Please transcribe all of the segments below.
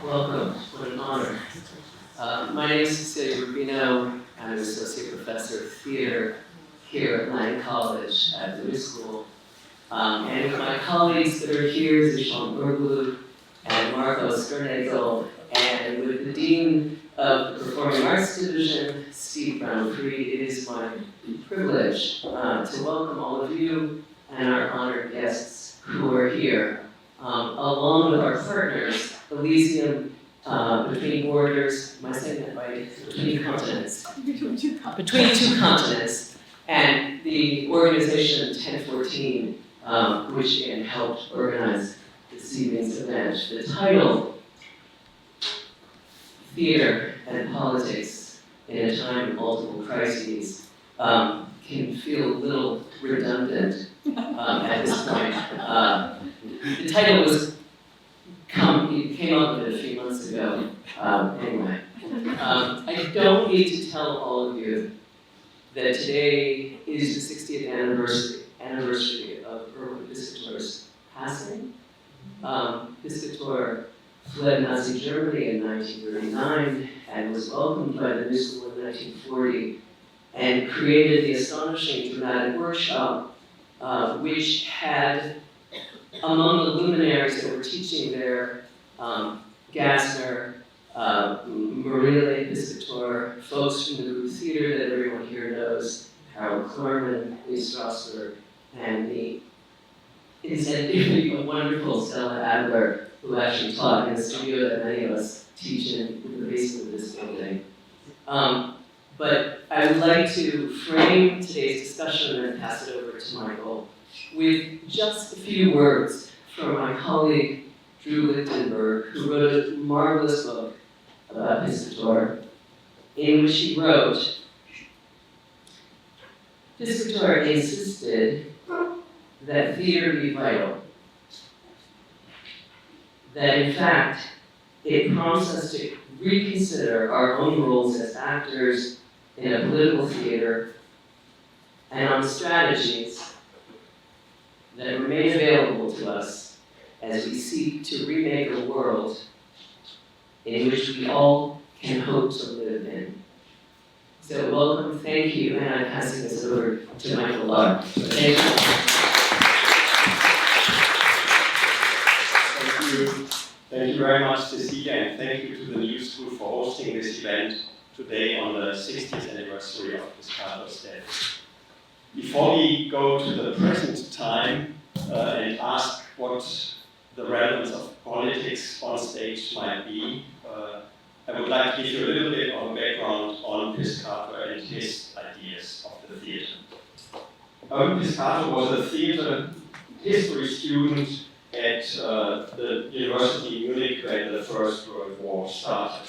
Welcome. What an honor. My name is Cecilia Rubino. I'm an associate professor of theater here at Lang College at the New School. And with my colleagues that are here, Zishan Urgulu and Marco Skernagel, and with the Dean of the Performing Arts Division, Steve Brown-Freed, it is my privilege to welcome all of you and our honored guests who are here, along with our partners, Elysium, Between Borders, am I saying that right? Between Continents. Between Two Continents, and the organization 1014, which again helped organize this evening's event. The title, Theater and Politics in a Time of Multiple Crises, can feel a little redundant at this point. The title came up with it a few months ago. Anyway, I don't need to tell all of you that today is the 60th anniversary of Erwin Piscator's passing. Piscator fled Nazi Germany in 1939 and was welcomed by the New School in 1940 and created the astonishing dramatic workshop, which had, among the luminaries that were teaching there, Gassner, Maria Piscator, folks from the group theater that everyone here knows, Harold Klarman, Lee Strasberg, and the incidentally wonderful Stella Adler, who actually taught in the studio that many of us teach in the basement of this building. But I would like to frame today's discussion and then pass it over to Michael with just a few words from my colleague, Drew Lichtenberg, who wrote a marvelous book about Piscator, in which he wrote, Piscator insisted that theater be vital, that in fact, it prompts us to reconsider our own roles as actors in a political theater and on strategies that remain available to us as we seek to remake a world in which we all can hope to live in. So welcome, thank you, and I'm passing this over to Michael Lahr. Thank you. Thank you very much, Cecilia, and thank you to the New School for hosting this event today on the 60th anniversary of Piscator's death. Before we go to the present time and ask what the relevance of politics on stage might be, I would like to give you a little bit of a background on Piscator and his ideas of the theater. Erwin Piscator was a theater history student at the University in Munich when the First World War started.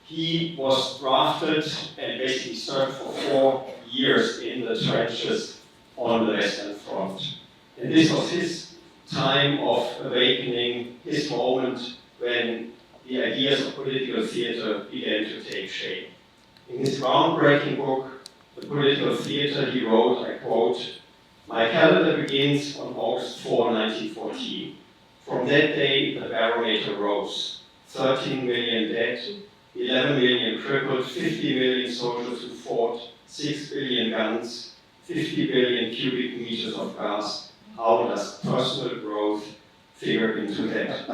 He was drafted and basically served for 4 years in the trenches on the Western Front. And this was his time of awakening, his moment when the ideas of political theater began to take shape. In his groundbreaking book, The Political Theater, he wrote, I quote, "My calendar begins on August 4, 1914. From that day, the barometer rose. 13 million dead, 11 million crippled, 50 million soldiers who fought, 6 billion guns, 50 billion cubic meters of gas. How does personal growth figure into that?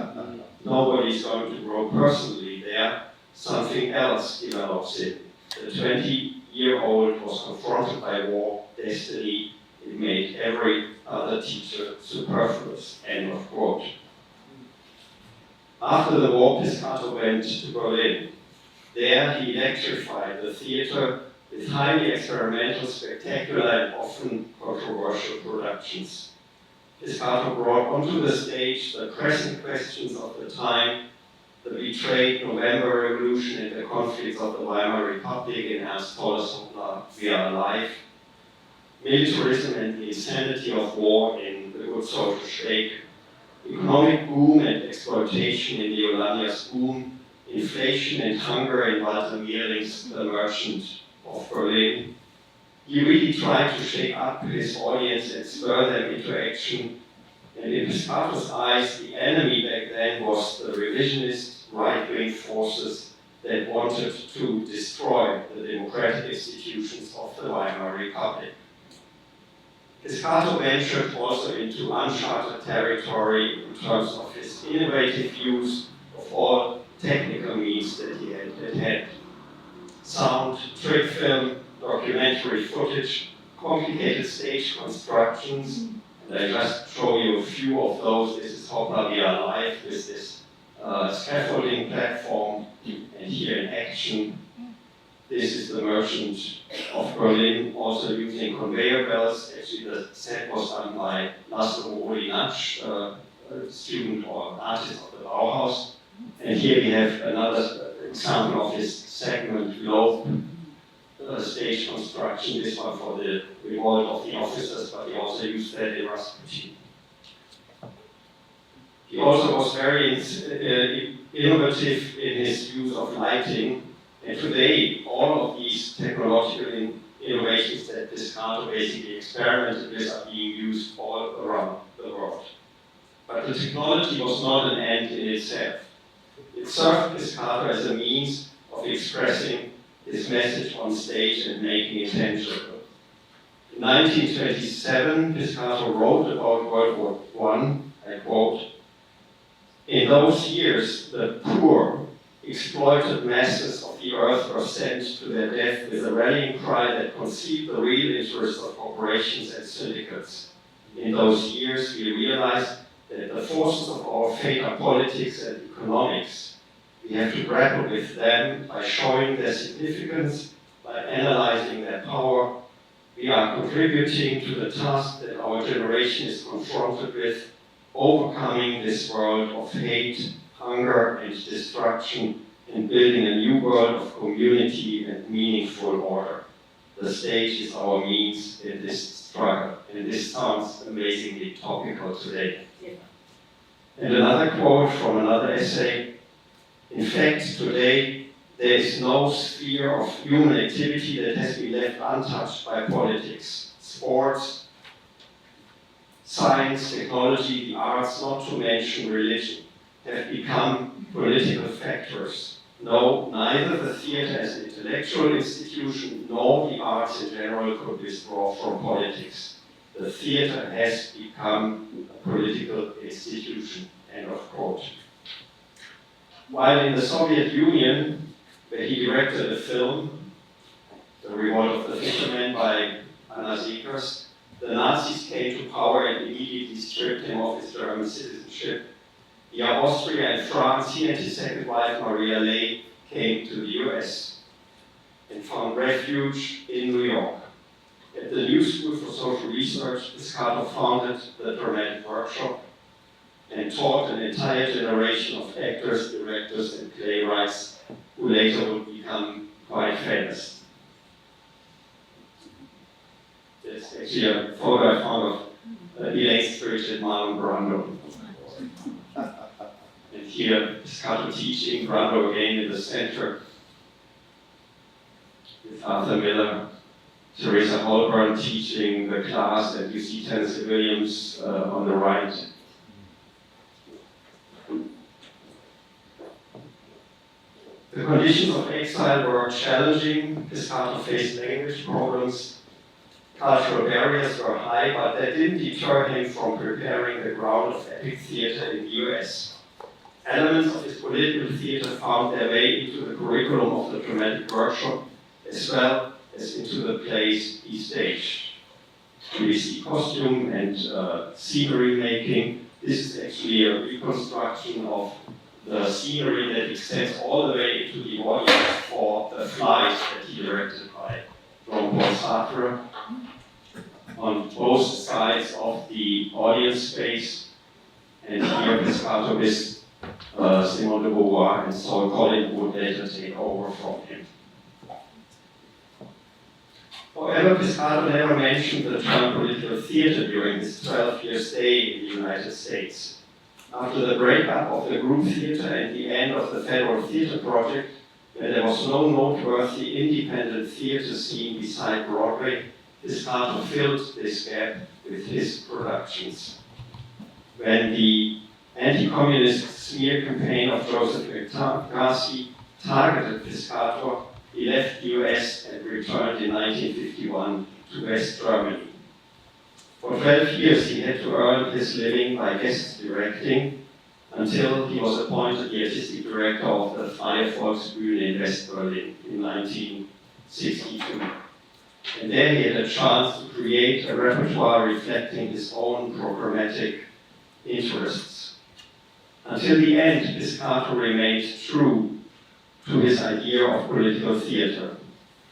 Nobody's going to grow personally there. Something else develops it. The 20-year-old was confronted by war, destiny. It made every other teacher superfluous." End of quote. After the war, Piscator went to Berlin. There he electrified the theater with highly experimental, spectacular, and often controversial productions. Piscator brought onto the stage the pressing questions of the time, the betrayed November Revolution and the conflicts of the Weimar Republic in Ernst Tolle's We Are Alive, militarism and the insanity of war in The Good Social Shake, economic boom and exploitation in the Hollandia's Boom, inflation and hunger in Walter Meerling's The Merchant of Berlin. He really tried to shake up his audience and spur them into action. And in Piscator's eyes, the enemy back then was the revisionist right-wing forces that wanted to destroy the democratic institutions of the Weimar Republic. Piscator ventured also into uncharted territory in terms of his innovative use of all technical means that he had at hand. Sound, trick film, documentary footage, complicated stage constructions, and I just show you a few of those. This is Hoppla We Are Live with this scaffolding platform, and here in action. This is the Merchant of Berlin, also using conveyor belts. Actually, the set was done by Laszlo Olinacz, a student or artist of the Bauhaus. And here we have another example of this segment globe stage construction. This one for the revolt of the officers, but he also used that in Rasputin. He also was very innovative in his use of lighting. And today, all of these technological innovations that Piscator basically experimented with are being used all around the world. But the technology was not an end in itself. It served Piscator as a means of expressing his message on stage and making it tangible. In 1927, Piscator wrote about World War I, I quote, "In those years, the poor, exploited masses of the earth were sent to their death with a rallying cry that concealed the real interests of corporations and syndicates. In those years, we realized that the forces of our fate are politics and economics. We have to grapple with them by showing their significance, by analyzing their power. We are contributing to the task that our generation is confronted with, overcoming this world of hate, hunger, and destruction, and building a new world of community and meaningful order. The stage is our means in this struggle." And this sounds amazingly topical today. And another quote from another essay: "In fact, today, there is no sphere of human activity that has been left untouched by politics. Sports, science, technology, the arts, not to mention religion, have become political factors. No, neither the theater as an intellectual institution nor the arts in general could withdraw from politics. The theater has become a political institution." End of quote. While in the Soviet Union, where he directed a film, The Revolt of the Fishermen by Anna Seekers, the Nazis came to power and immediately stripped him of his German citizenship. Via Austria and France, he and his second wife, Maria Ley, came to the US and found refuge in New York. At the New School for Social Research, Piscator founded the Dramatic Workshop and taught an entire generation of actors, directors, and playwrights who later would become quite famous. There's actually a photo I found of Elaine Stritch and Marlon Brando. And here, Piscator teaching, Brando again in the center, with Arthur Miller, Teresa Holborn teaching the class, and you see Tennessee Williams on the right. The conditions of exile were challenging. Piscator faced language problems. Cultural barriers were high, but that didn't deter him from preparing the ground of epic theater in the US. Elements of his political theater found their way into the curriculum of the Dramatic Workshop, as well as into the plays he staged. We see costume and scenery making. This is actually a reconstruction of the scenery that extends all the way into the audience for the Flies that he directed by Jean-Paul Sartre. On both sides of the audience space, and here Piscator with Simone de Beauvoir and Saul Collin would later take over from him. However, Piscator never mentioned the term political theater during his 12-year stay in the United States. After the breakup of the group theater and the end of the Federal Theater Project, where there was no noteworthy independent theater scene beside Broadway, Piscator filled this gap with his productions. When the anti-communist smear campaign of Joseph McCarthy targeted Piscator. He left the US and returned in 1951 to West Germany. For 12 years he had to earn his living by guest directing until he was appointed the artistic director of the Freie Volksbühne in West Berlin in 1962. And there he had a chance to create a repertoire reflecting his own programmatic interests. Until the end, Piscator remained true to his idea of political theater.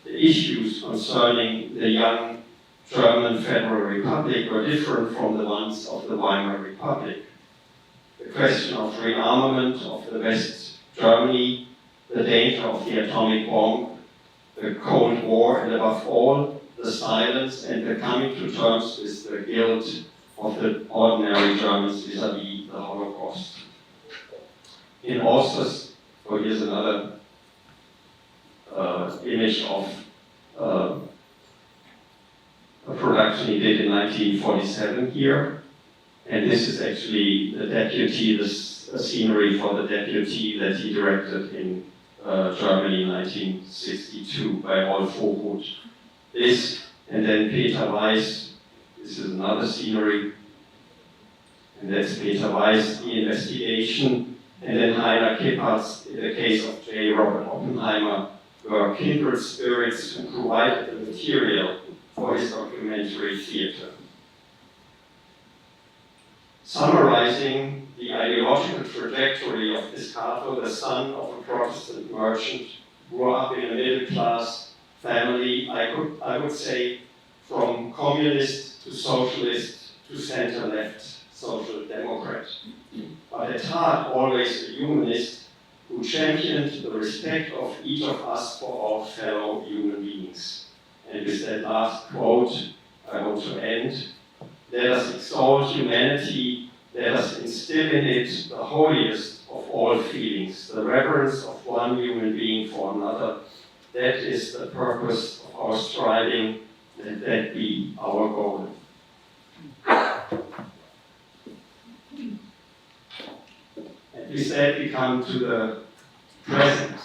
The issues concerning the young German Federal Republic were different from the ones of the Weimar Republic. The question of rearmament of the West Germany, the danger of the atomic bomb, the Cold War, and above all, the silence and the coming to terms with the guilt of the ordinary Germans vis-à-vis the Holocaust. In authors, here's another image of a production he did in 1947 here. And this is actually the deputy, this scenery for the deputy that he directed in Germany in 1962 by Rolf Hochhuth. This, and then Peter Weiss, this is another scenery, and that's Peter Weiss, the investigation, and then Heiner Kippert's, in the case of J. Robert Oppenheimer, were kindred spirits who provided the material for his documentary theater. Summarizing the ideological trajectory of Piscator, the son of a Protestant merchant, grew up in a middle-class family, I would say, from communist to socialist to center-left social democrat. But at heart, always a humanist who championed the respect of each of us for all fellow human beings. And with that last quote, I want to end. Let us exalt humanity, let us instill in it the holiest of all feelings, the reverence of one human being for another. That is the purpose of our striving, let that be our goal. And with that we come to the present.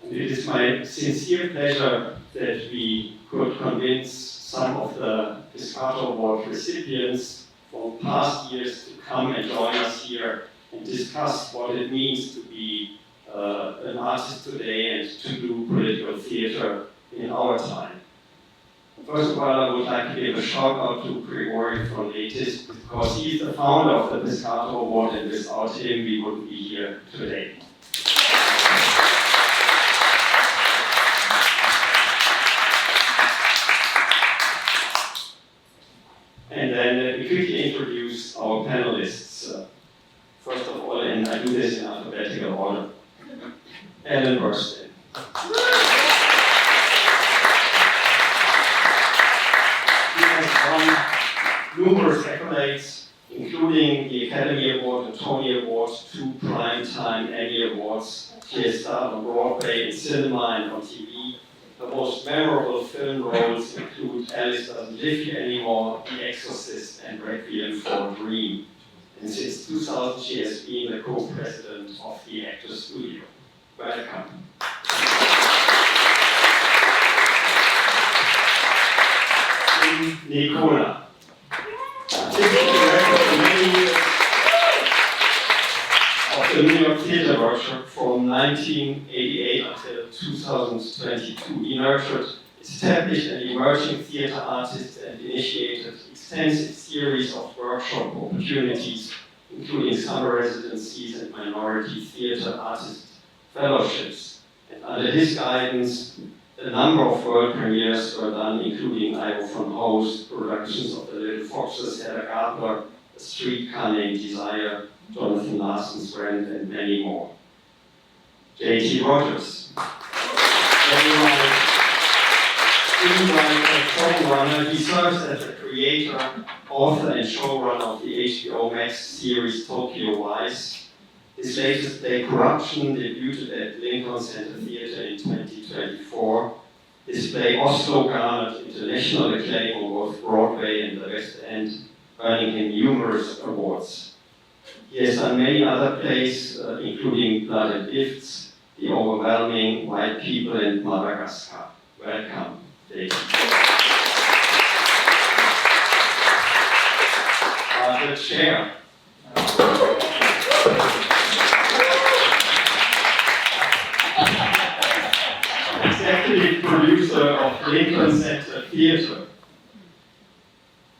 And it is my sincere pleasure that we could convince some of the Piscator Award recipients from past years to come and join us here and discuss what it means to be an artist today and to do political theater in our time. First of all, I would like to give a shout out to Grigori Fronletis because he is the founder of the Piscator Award, and without him we wouldn't be here today. And then let me quickly introduce our panelists. First of all, and I do this in alphabetical order, Ellen Burstyn. She has won numerous accolades, including the Academy Award and Tony Award, 2 Primetime Emmy Awards. She has starred on Broadway, in cinema, and on TV. The most memorable film roles include Alice Doesn't Live Here Anymore, The Exorcist, and Requiem for a Dream. And since 2000, she has been the co-president of the Actors Studio. Welcome. Nicola. Artistic director for many years of the New York Theater Workshop from 1988 until 2022. He nurtured established and emerging theater artists and initiated extensive series of workshop opportunities, including summer residencies and minority theater artist fellowships. And under his guidance, a number of world premieres were done, including Ivo von Host, productions of The Little Foxes, Hedda Gabler, A Streetcar Named Desire, Jonathan Larson's Rent, and many more. J.T. Rogers. Showrunner, he serves as the creator, author, and showrunner of the HBO Max series Tokyo Vice. His latest play, Corruption, debuted at Lincoln Center Theatre in 2024. His play, Oslo, garnered international acclaim on both Broadway and the West End, earning him numerous awards. He has done many other plays, including Blood and Gifts, The Overwhelming, White People, and Madagascar. Welcome, David. Bartlett Sher. Executive producer of Lincoln Center Theater.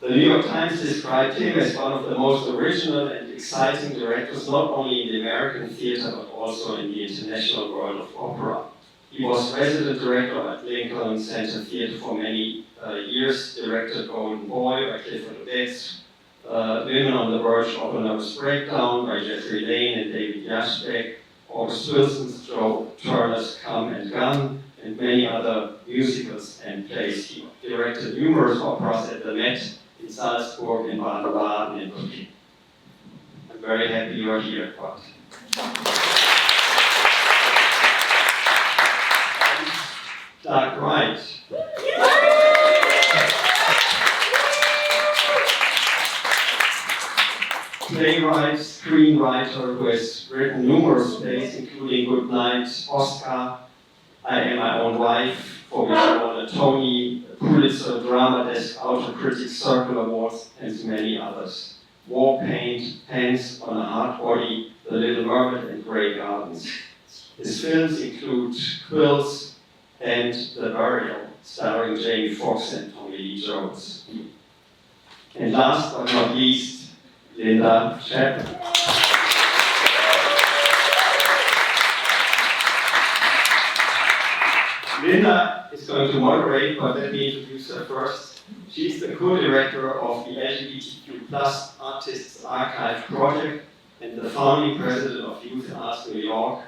The New York Times described him as one of the most original and exciting directors, not only in the American theater, but also in the international world of opera. He was resident director at Lincoln Center Theater for many years, directed Golden Boy by Clifford Odets, Women on the Verge of a Nervous Breakdown by Jeffrey Lane and David Yashbeck, August Wilson's Joe Turner's Come and Gun, and many other musicals and plays. He directed numerous operas at the Met, in Salzburg, in Baden-Baden, and Berlin. I'm very happy you are here, Bart. Doug Wright. Playwright, screenwriter who has written numerous plays, including Good Night, Oscar, I Am My Own Wife, for which he won a Tony, a Pulitzer, Drama Desk, Outer Critics Circle Awards, and many others. War Paint, Hands on a Hard Body, The Little Mermaid, and Grey Gardens. His films include Quills and The Burial, starring Jamie Foxx and Tommy Lee Jones. And last but not least, Linda Chapman. Linda is going to moderate, but let me introduce her first. She's the co-director of the LGBTQ+ Artists Archive project and the founding president of Youth Arts New York.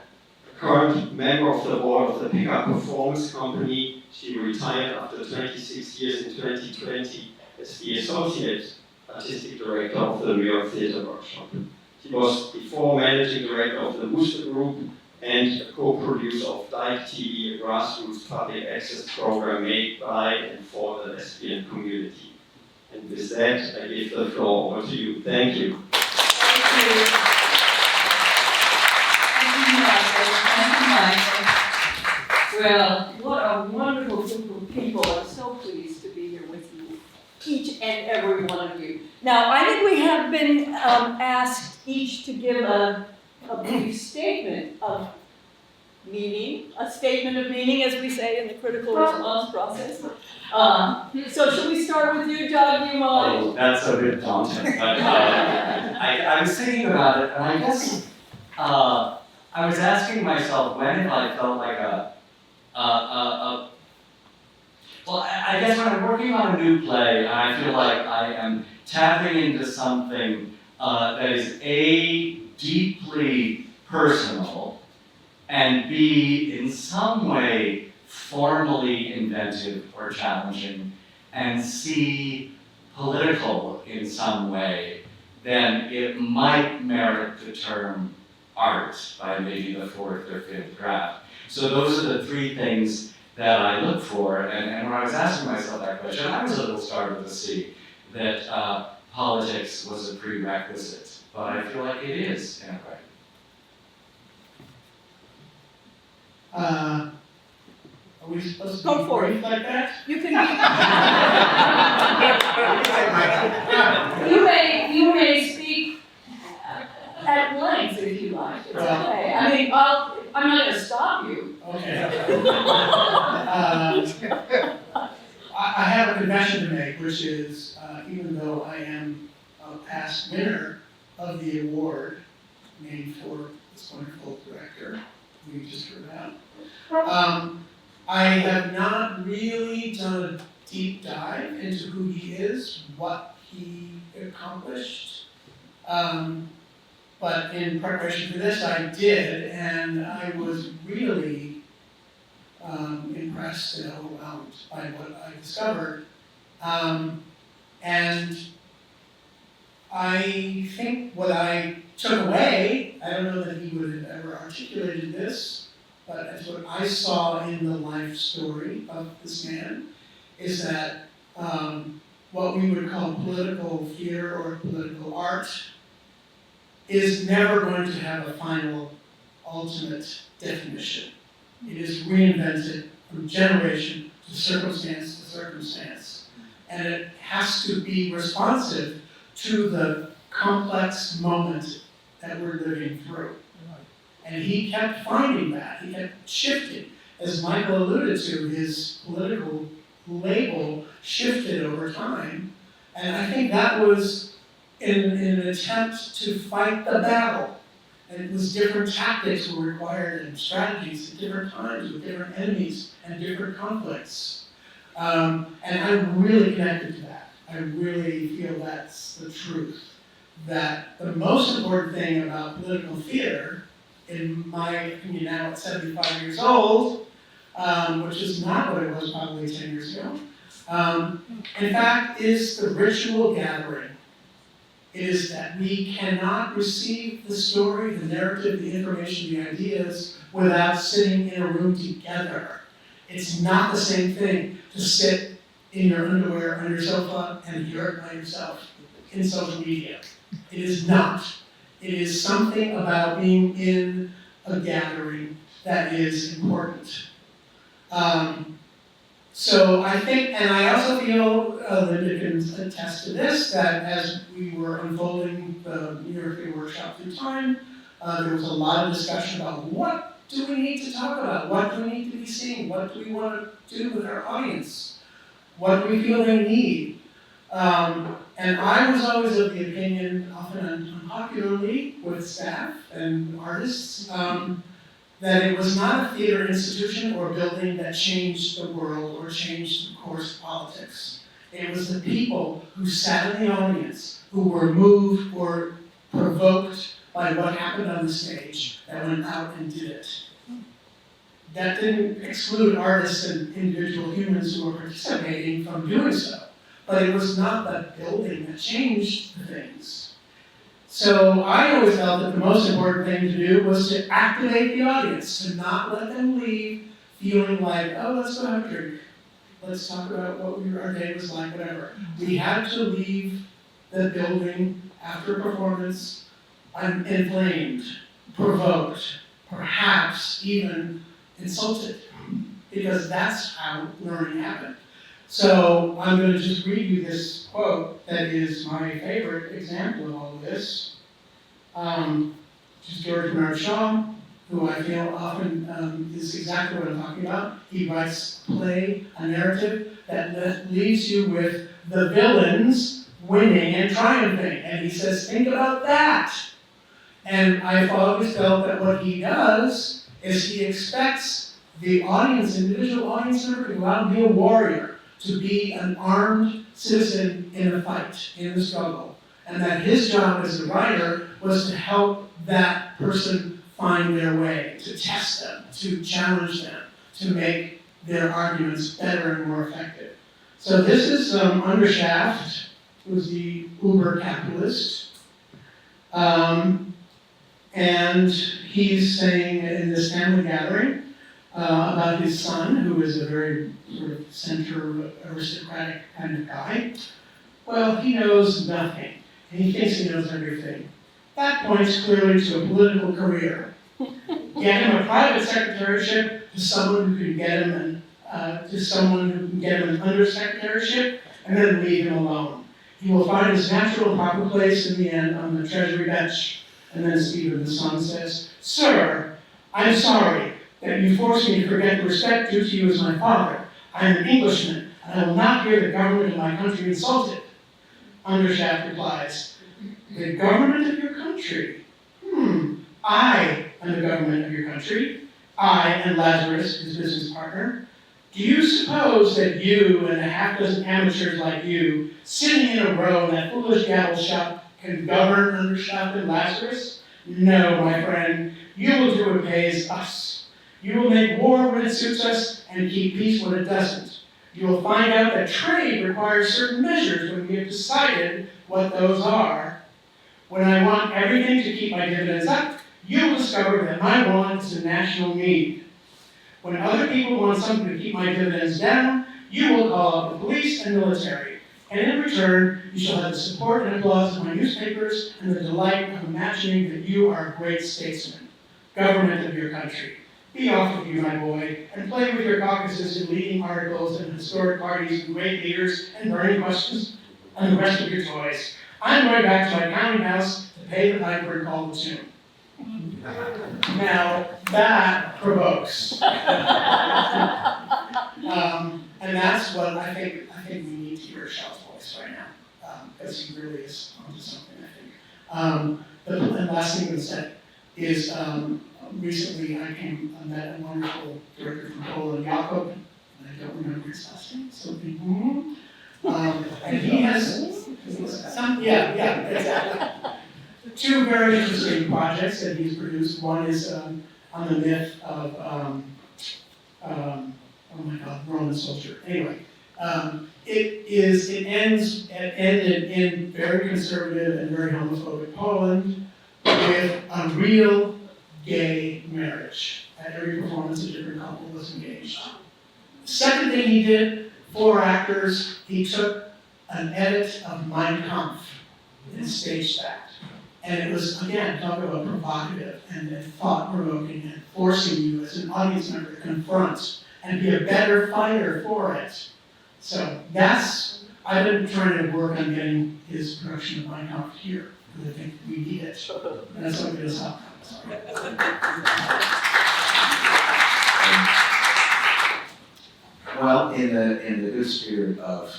A current member of the board of the Pickup Performance Company, she retired after 26 years in 2020 as the associate artistic director of the New York Theatre Workshop. She was before managing director of the Booster Group and a co-producer of Dyke TV, a grassroots public access program made by and for the lesbian community. And with that, I give the floor over to you. Thank you. Thank you. Thank you, Michael. Well, what a wonderful group of people. I'm so pleased to be here with you, each and every one of you. Now, I think we have been asked each to give a brief statement of meaning, a statement of meaning, as we say in the critical response process. So should we start with you, Doug? You mind? Oh, that's a bit daunting. But I was thinking about it, and I guess I was asking myself when have I felt like well, I guess when I'm working on a new play, and I feel like I am tapping into something that is A, deeply personal, and B, in some way formally inventive or challenging, and C, political in some way, then it might merit the term art by maybe the fourth or fifth draft. So those are the three things that I look for, and when I was asking myself that question, I was a little startled to see that politics was a prerequisite, but I feel like it is in a way. Are we supposed to Go be for brief it. like that? You can. you may speak at length if you like. It's okay. I mean, I'm not going to stop you. Okay. I have a confession to make, which is even though I am a past winner of the award named for this wonderful director we just heard about, I have not really done a deep dive into who he is, what he accomplished. But in preparation for this, I did, and I was really impressed and overwhelmed by what I discovered. And I think what I took away, I don't know that he would have ever articulated this, but as what I saw in the life story of this man, is that what we would call political theater or political art is never going to have a final, ultimate definition. It is reinvented from generation to circumstance. And it has to be responsive to the complex moment that we're living through. And he kept finding that. He kept shifting. As Michael alluded to, his political label shifted over time. And I think that was in an attempt to fight the battle. And it was different tactics were required and strategies at different times with different enemies and different conflicts. And I'm really connected to that. I really feel that's the truth. That the most important thing about political theater, in my opinion now at 75 years old, which is not what it was probably 10 years ago, in fact, is the ritual gathering. It is that we cannot receive the story, the narrative, the information, the ideas without sitting in a room together. It's not the same thing to sit in your underwear on your sofa and hear it by yourself in social media. It is not. It is something about being in a gathering that is important. So I think, and I also feel, Linda can attest to this, that as we were unfolding the New York Theater Workshop through time, there was a lot of discussion about what do we need to talk about? What do we need to be seeing? What do we want to do with our audience? What do we feel they need? And I was always of the opinion, often unpopularly with staff and artists, that it was not a theater institution or building that changed the world or changed the course of politics. It was the people who sat in the audience, who were moved or provoked by what happened on the stage, that went out and did it. That didn't exclude artists and individual humans who were participating from doing so. But it was not the building that changed the things. So I always felt that the most important thing to do was to activate the audience, to not let them leave feeling like, oh, let's go have a drink. Let's talk about what our day was like, whatever. We had to leave the building after a performance inflamed, provoked, perhaps even insulted, because that's how learning happened. So I'm going to just read you this quote that is my favorite example of all of this. Just George Bernard Shaw, who I feel often is exactly what I'm talking about. He writes a narrative that leaves you with the villains winning and triumphing. And he says, think about that. And I've always felt that what he does is he expects the audience, individual audience member, to go out and be a warrior, to be an armed citizen in a fight, in the struggle. And that his job as a writer was to help that person find their way, to test them, to challenge them, to make their arguments better and more effective. So this is Undershaft, who's the uber capitalist. And he's saying in this family gathering about his son, who is a very sort of center aristocratic kind of guy. Well, he knows nothing, and he thinks he knows everything. That points clearly to a political career. Get him a private secretaryship to someone who can get him an undersecretaryship, and then leave him alone. He will find his natural proper place in the end on the Treasury bench. And then Stephen, the son, says, "Sir, I'm sorry that you forced me to forget the respect due to you as my father. I am an Englishman, and I will not hear the government of my country insulted." Undershaft replies, "The government of your country? I am the government of your country. I and Lazarus, his business partner. Do you suppose that you and a half dozen amateurs like you, sitting in a row in that foolish gavel shop, can govern Undershaft and Lazarus? No, my friend, you will do what pays us. You will make war when it suits us and keep peace when it doesn't. You will find out that trade requires certain measures when we have decided what those are. When I want everything to keep my dividends up, you will discover that my want is a national need. When other people want something to keep my dividends down, you will call up the police and military. And in return, you shall have the support and applause of my newspapers and the delight of imagining that you are a great statesman, government of your country. Be off with you, my boy, and play with your caucuses in leading articles and historic parties and great leaders and burning questions and the rest of your toys. I'm going back to my counting house to pay the piper and call the tune. Now, that provokes. And that's what I think we need to hear Shell's voice right now, because he really is onto something, I think. The last thing that's said is, recently I met a wonderful director from Poland, Jakob, and I don't remember his last name, something, and he has exactly. Two very interesting projects that he's produced. One is on the myth of, oh my God, Roman soldier. Anyway, it ended in very conservative and very homophobic Poland with a real gay marriage. At every performance, a different couple was engaged. Second thing he did, 4 actors, he took an edit of Mein Kampf and staged that. And it was, again, talk about provocative and thought-provoking and forcing you as an audience member to confront and be a better fighter for it. So I've been trying to work on getting his production of Mein Kampf here, because I think we need it. And that's what it is up. Well, in the good spirit of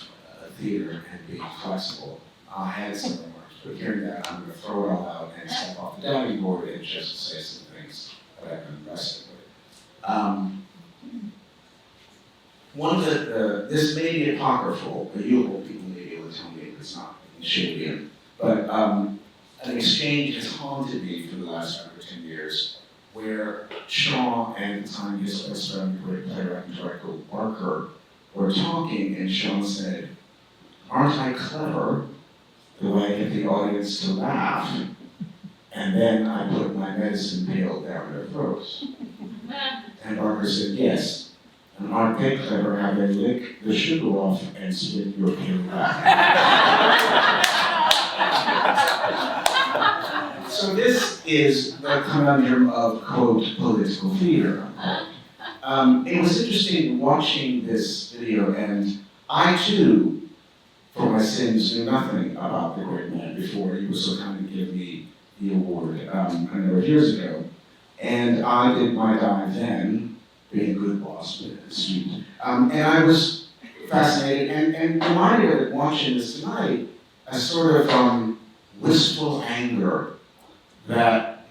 theater and being flexible, I had some remarks, but hearing that, I'm going to throw it all out and step off the diving board and just say some things that I've been wrestling with. One of this may be apocryphal, but you'll people may be able to tell me if it's not. It should be. But an exchange has haunted me for the last 5 or 10 years, where Shaw and at the time his best friend, great playwright and director Barker, were talking, and Shaw said, "Aren't I clever the way I get the audience to laugh?" And then I put my medicine pill down their throats. And Barker said, "Yes. And aren't they clever how they lick the sugar off and spit your pill back?" So this is the conundrum of, quote, political theater. It was interesting watching this video, and I too, for my sins, knew nothing about the great man before he was so kind to give me the award a number of years ago. And I did my dive then, being a good boss, but a student. And I was fascinated and reminded of it watching this tonight, a sort of wistful anger that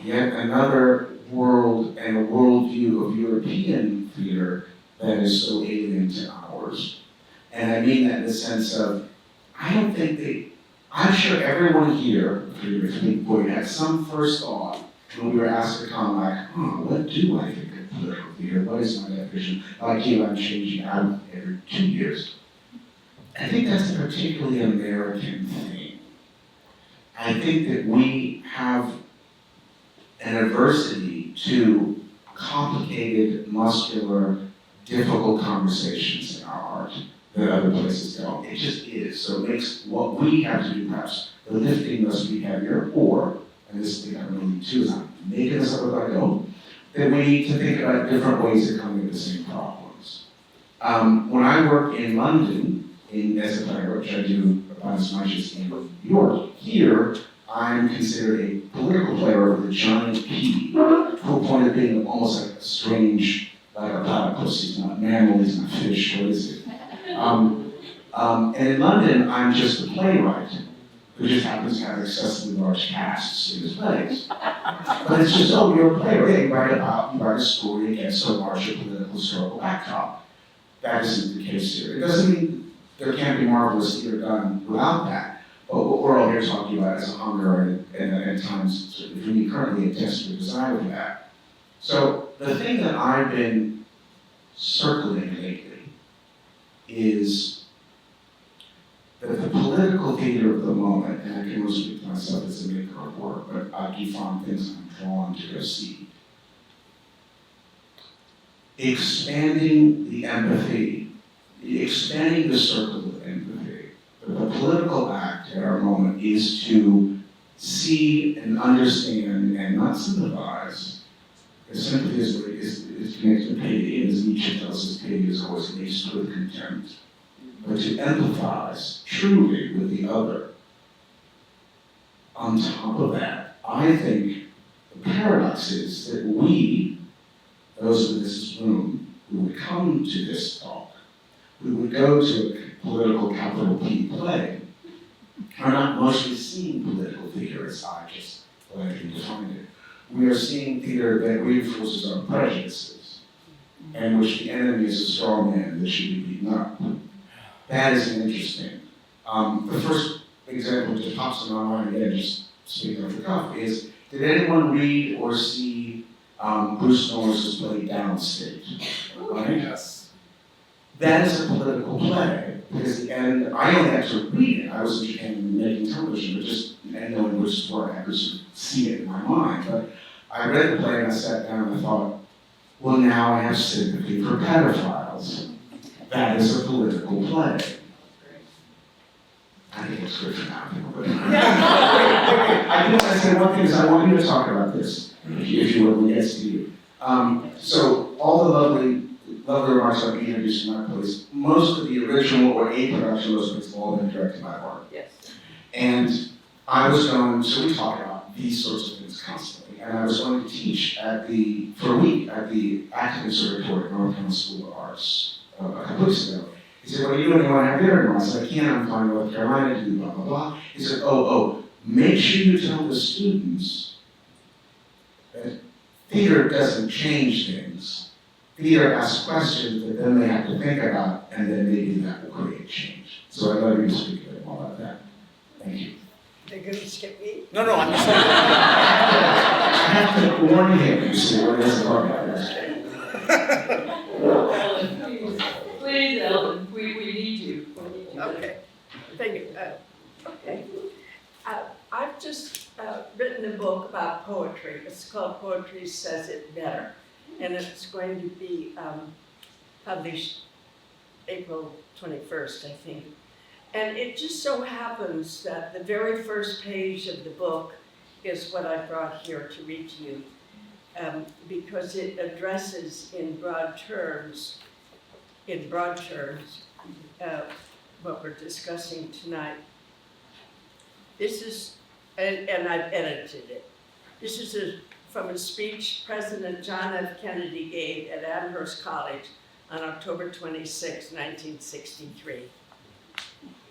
yet another world and a worldview of European theater that is so alien to ours. And I mean that in the sense of, I'm sure everyone here, had some first thought when we were asked to come like, what do I think of political theater? What is my definition? Like you, I'm changing out every 2 years. I think that's a particularly American thing. I think that we have an aversity to complicated, muscular, difficult conversations in our art that other places don't. It just is. So it makes what we have to do, perhaps the lifting must be heavier, or, and this thing I really need to is I'm making this up as I go, that we need to think about different ways of coming at the same problems. When I work in London, as a player, which I do about as much as in New York, here I'm considered a political player with a giant P, to a point of being almost like a strange, like a platypus. He's not mammal, he's not fish, what is it? And in London, I'm just a playwright who just happens to have excessively large casts in his plays. But it's just, you're a playwright. Yeah, you write a story against a larger political historical backdrop. That isn't the case here. It doesn't mean there can't be marvelous theater done without that. But what we're all here talking about is a hunger and at times, for me currently, a desperate desire for that. So the thing that I've been circling lately is that the political theater of the moment, and I can only speak to myself as a maker of work, but I do find things I'm drawn to go see. Expanding the empathy, expanding the circle of empathy political act at our moment is to see and understand and not sympathize. As simply as it is connected to pity, and as Nietzsche tells us, pity is always laced with contempt. But to empathize truly with the other. On top of that, I think the paradox is that we, those in this room, who would come to this talk, who would go to a political capital P play, are not mostly seeing political theater as I just politely defined it. We are seeing theater that reinforces our prejudices, and which the enemy is a strong man that should be beaten up. That is interesting. The first example that pops in my mind, again, just speaking of the cuff, is did anyone read or see Bruce Norris's play Downstate? Right? Yes. That is a political play, because and I only had to read it. I wasn't interested in making television, but just and knowing which sport I could see it in my mind. But I read the play and I sat down and I thought, well, now I have sympathy for pedophiles. That is a political play. I think it's good for now. I do want to say one thing, is I want you to talk about this, if you will, when it gets to you. So all the lovely remarks I've introduced in my place, most of the original or a production, most of it's all been directed by Bart. Yes. And I was going, so we talk about these sorts of things constantly, and I was going to teach for a week at the Acting Conservatory at North Carolina School of Arts a couple weeks ago. He said, what are you doing? You want to have dinner tomorrow? I said, I can't, I'm flying to North Carolina to do blah, blah, blah. He said, make sure you tell the students that theater doesn't change things. Theater asks questions that then they have to think about, and then maybe that will create change. So I'd love you to speak a bit more about that. Thank you. They're going to skip me? No, I'm just I have to warn him, you see, what it is about that. Ellen, please, Ellen, we need you. Okay, thank you. Okay. I've just written a book about poetry. It's called Poetry Says It Better. And it's going to be published April 21st, I think. And it just so happens that the very first page of the book is what I brought here to read to you, because it addresses in broad terms, what we're discussing tonight. This is, and I've edited it. This is from a speech President John F. Kennedy gave at Amherst College on October 26, 1963.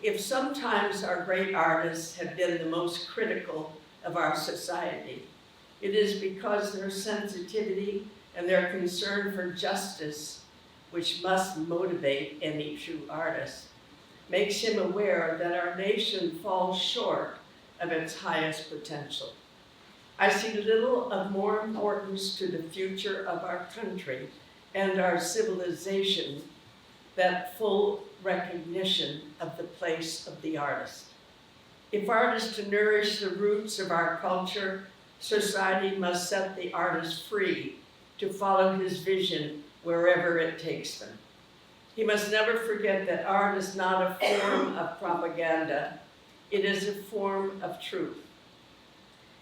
If sometimes our great artists have been the most critical of our society, it is because their sensitivity and their concern for justice, which must motivate any true artist, makes him aware that our nation falls short of its highest potential. I see little of more importance to the future of our country and our civilization than full recognition of the place of the artist. If art is to nourish the roots of our culture, society must set the artist free to follow his vision wherever it takes them. He must never forget that art is not a form of propaganda, it is a form of truth.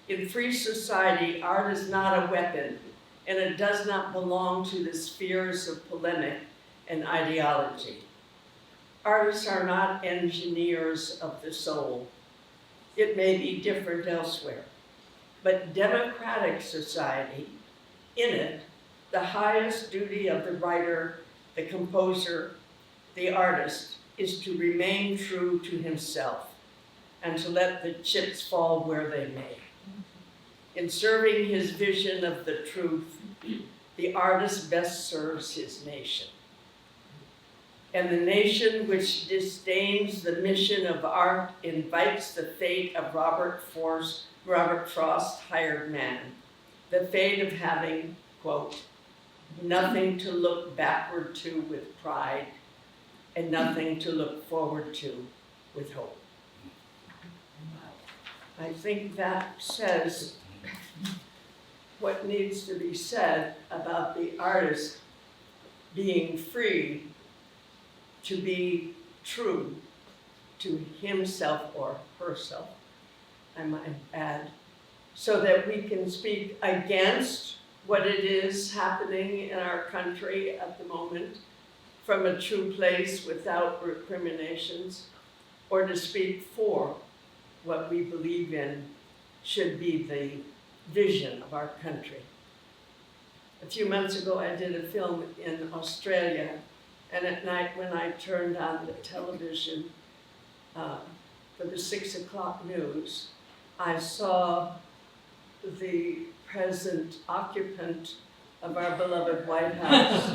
In free society, art is not a weapon, and it does not belong to the spheres of polemic and ideology. Artists are not engineers of the soul. It may be different elsewhere. But democratic society, in it, the highest duty of the writer, the composer, the artist, is to remain true to himself and to let the chips fall where they may. In serving his vision of the truth, the artist best serves his nation. And the nation which disdains the mission of art invites the fate of Robert Frost's hired man, the fate of having, quote, nothing to look backward to with pride and nothing to look forward to with hope. I think that says what needs to be said about the artist being free to be true to himself or herself, I might add, so that we can speak against what it is happening in our country at the moment from a true place without recriminations, or to speak for what we believe in should be the vision of our country. A few months ago, I did a film in Australia, and at night when I turned on the television for the 6 o'clock news, I saw the present occupant of our beloved White House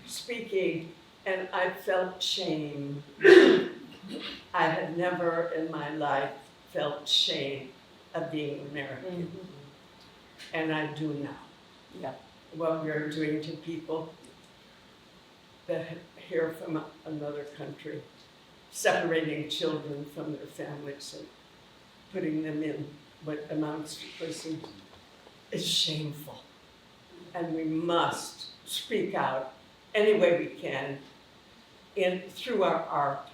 speaking, and I felt shame. I had never in my life felt shame of being American, and I do now. Yeah. What we're doing to people that here from another country, separating children from their families and putting them in what amounts to prison, is shameful. And we must speak out any way we can through our art,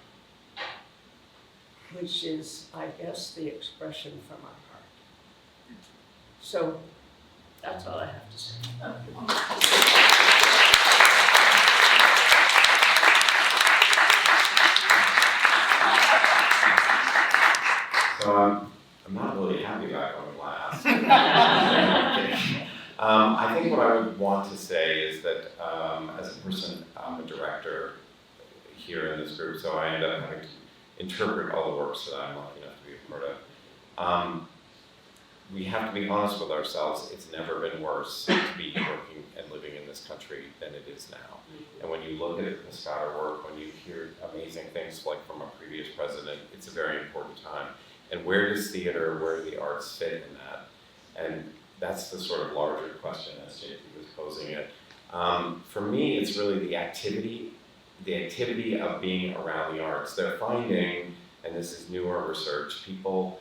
which is, I guess, the expression from our heart. So that's all I have to say. So I'm not really happy about going last. I think what I would want to say is that as a person, I'm a director here in this group, so I end up having to interpret all the works that I'm lucky enough to be a part of. We have to be honest with ourselves. It's never been worse to be working and living in this country than it is now. And when you look at Piscator work, when you hear amazing things like from a previous president, it's a very important time. And where does theater, where do the arts fit in that? And that's the sort of larger question as JP was posing it. For me, it's really the activity of being around the arts. They're finding, and this is newer research, people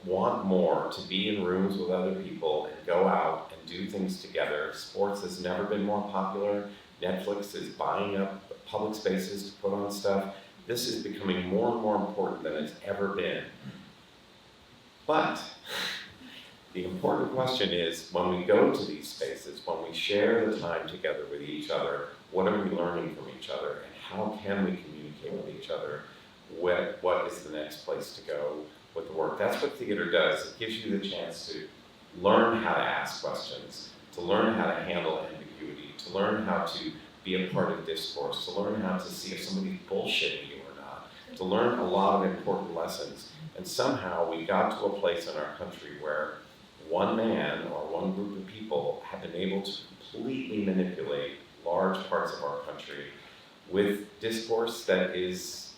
want more to be in rooms with other people and go out and do things together. Sports has never been more popular. Netflix is buying up public spaces to put on stuff. This is becoming more and more important than it's ever been. But the important question is, when we go to these spaces, when we share the time together with each other, what are we learning from each other, and how can we communicate with each other? What is the next place to go with the work? That's what theater does. It gives you the chance to learn how to ask questions, to learn how to handle ambiguity, to learn how to be a part of discourse, to learn how to see if somebody's bullshitting you or not, to learn a lot of important lessons. And somehow we got to a place in our country where one man or one group of people have been able to completely manipulate large parts of our country with discourse that is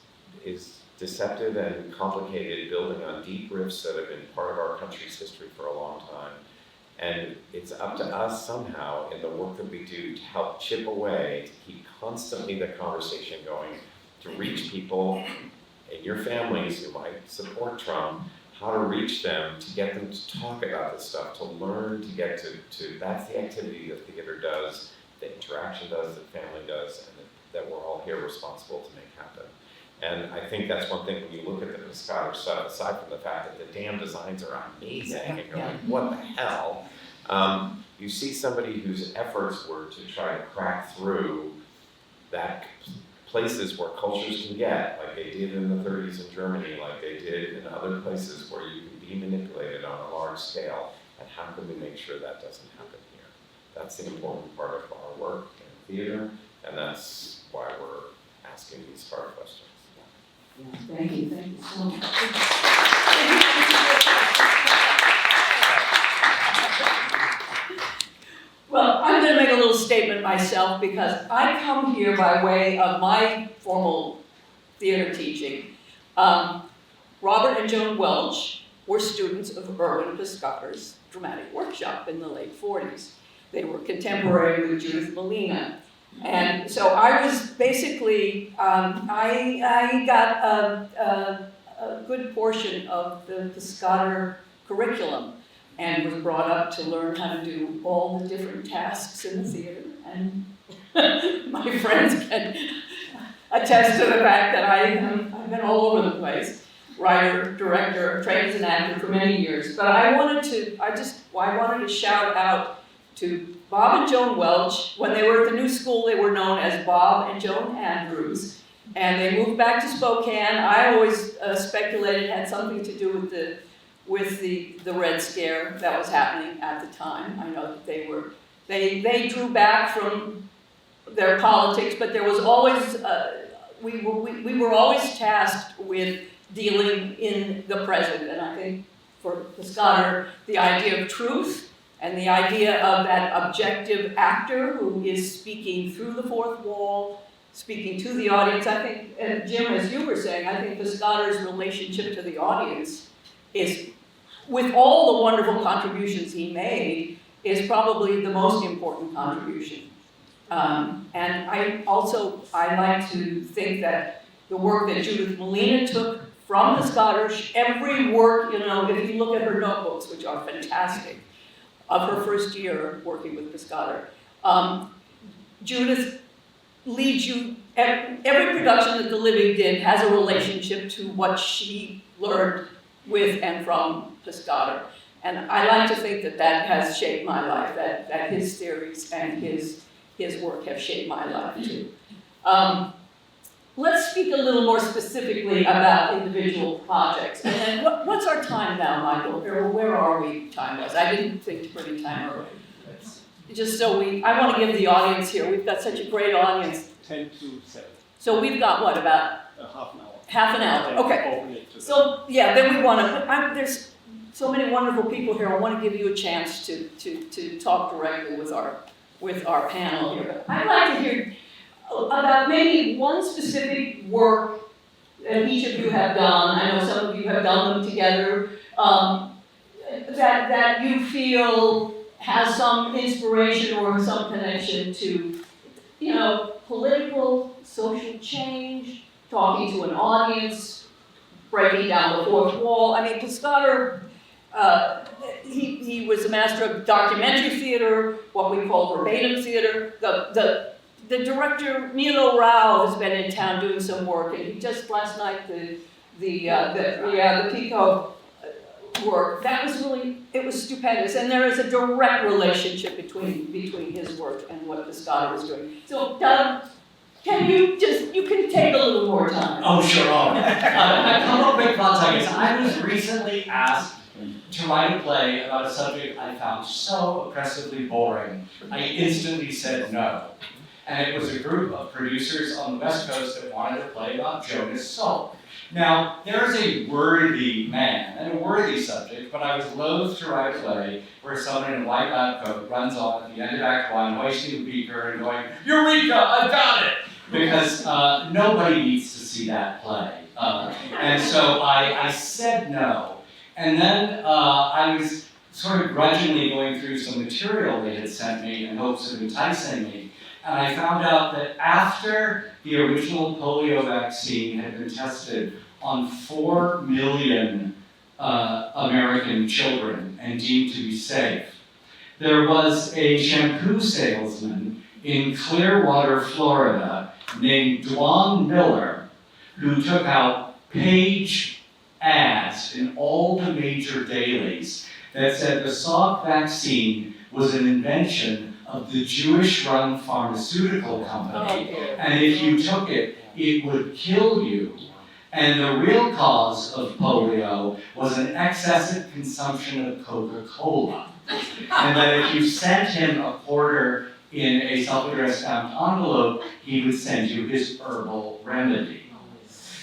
deceptive and complicated, building on deep rifts that have been part of our country's history for a long time. And it's up to us somehow in the work that we do to help chip away, to keep constantly the conversation going, to reach people in your families who might support Trump, how to reach them, to get them to talk about this stuff, to learn, to get to that's the activity that theater does, that interaction does, that family does, and that we're all here responsible to make happen. And I think that's one thing when you look at the Piscator stuff, aside from the fact that the damn designs are amazing, and you're like, what the hell? You see somebody whose efforts were to try to crack through that places where cultures can get, like they did in the 30s in Germany, like they did in other places where you can be manipulated on a large scale, and how can we make sure that doesn't happen here? That's the important part of our work in theater, and that's why we're asking these hard questions. Thank you so much. Well, I'm going to make a little statement myself because I come here by way of my formal theater teaching. Robert and Joan Welch were students of Erwin Piscator's dramatic workshop in the late 40s. They were contemporary with Judith Molina. And so I was basically, I got a good portion of the Piscator curriculum and was brought up to learn how to do all the different tasks in the theater. And my friends can attest to the fact that I been all over the place, writer, director, trained as an actor for many years. But I wanted to shout out to Bob and Joan Welch. When they were at the new school, they were known as Bob and Joan Andrews. And they moved back to Spokane. I always speculated it had something to do with the Red Scare that was happening at the time. I know that they drew back from their politics, but there was always, we were always tasked with dealing in the present. And I think for Piscator, the idea of truth and the idea of that objective actor who is speaking through the fourth wall, speaking to the audience. I think, and Jim, as you were saying, I think Piscator's relationship to the audience is, with all the wonderful contributions he made, is probably the most important contribution. And I like to think that the work that Judith Molina took from Piscator, every work, if you look at her notebooks, which are fantastic, of her first year working with Piscator, Judith leads you, every production that The Living did has a relationship to what she learned with and from Piscator. And I like to think that has shaped my life, that his theories and his work have shaped my life too. Let's speak a little more specifically about individual projects. And then what's our time now, Michael? Or where are we time-wise? I didn't think to bring a timer. Just so I want to give the audience here, we've got such a great audience. 10 to 7. So we've got what, about? Half an hour. Half an hour, okay. So, yeah, then we want to, there's so many wonderful people here. I want to give you a chance to talk directly with our panel here. But I'd like to hear about maybe one specific work that each of you have done. I know some of you have done them together, that you feel has some inspiration or some connection to, political, social change, talking to an audience, breaking down the fourth wall. I mean, Piscator, he was a master of documentary theater, what we call verbatim theater. The director, Milo Rao, has been in town doing some work, and he just last night, the Pico work, that was really, it was stupendous. And there is a direct relationship between his work and what Piscator was doing. So, Doug, you can take a little more time. Oh, sure. A couple of quick thoughts, I guess. I was recently asked to write a play about a subject I found so oppressively boring, I instantly said no. And it was a group of producers on the West Coast that wanted a play about Jonas Salk. Now, there's a worthy man and a worthy subject, but I was loath to write a play where someone in a white lab coat runs on at the end of Act 1, hoisting a beaker and going, "Eureka, I've got it!" Because nobody needs to see that play. And so I said no. And then I was sort of grudgingly going through some material they had sent me in hopes of enticing me. And I found out that after the original polio vaccine had been tested on 4 million American children and deemed to be safe, there was a shampoo salesman in Clearwater, Florida, named Dwan Miller, who took out page ads in all the major dailies that said the Salk vaccine was an invention of the Jewish-run pharmaceutical company, and if you took it, it would kill you. And the real cause of polio was an excessive consumption of Coca-Cola. And that if you sent him a quarter in a self-addressed stamped envelope, he would send you his herbal remedy.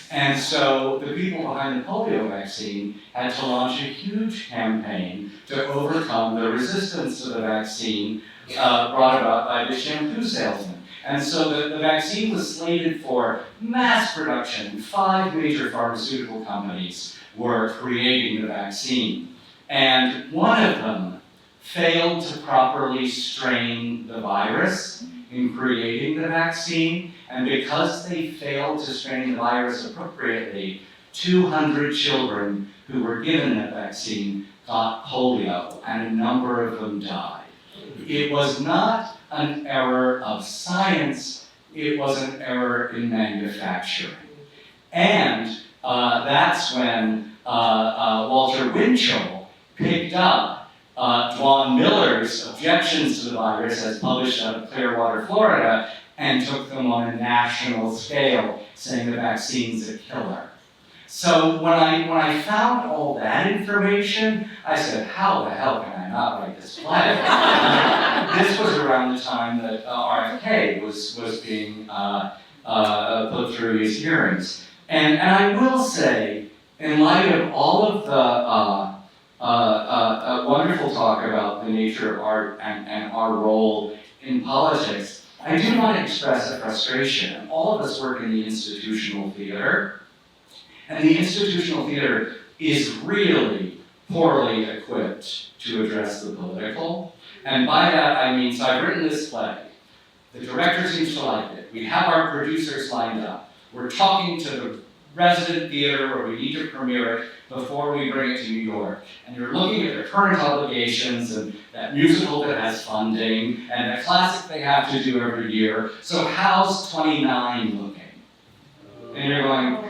And so the people behind the polio vaccine had to launch a huge campaign to overcome the resistance to the vaccine brought about by the shampoo salesman. And so the vaccine was slated for mass production. 5 major pharmaceutical companies were creating the vaccine. And one of them failed to properly strain the virus in creating the vaccine. And because they failed to strain the virus appropriately, 200 children who were given that vaccine got polio, and a number of them died. It was not an error of science, it was an error in manufacturing. And that's when Walter Winchell picked up Dwan Miller's objections to the virus as published out of Clearwater, Florida, and took them on a national scale, saying the vaccine's a killer. So when I found all that information, I said, how the hell can I not write this play? This was around the time that RFK was being put through his hearings. And I will say, in light of all of the wonderful talk about the nature of art and our role in politics, I do want to express a frustration. All of us work in the institutional theater, and the institutional theater is really poorly equipped to address the political. And by that I mean, so I've written this play. The director seems to like it. We have our producers lined up. We're talking to the resident theater where we need to premiere it before we bring it to New York. And you're looking at their current obligations and that musical that has funding and the classic they have to do every year. So how's 29 looking? And you're going,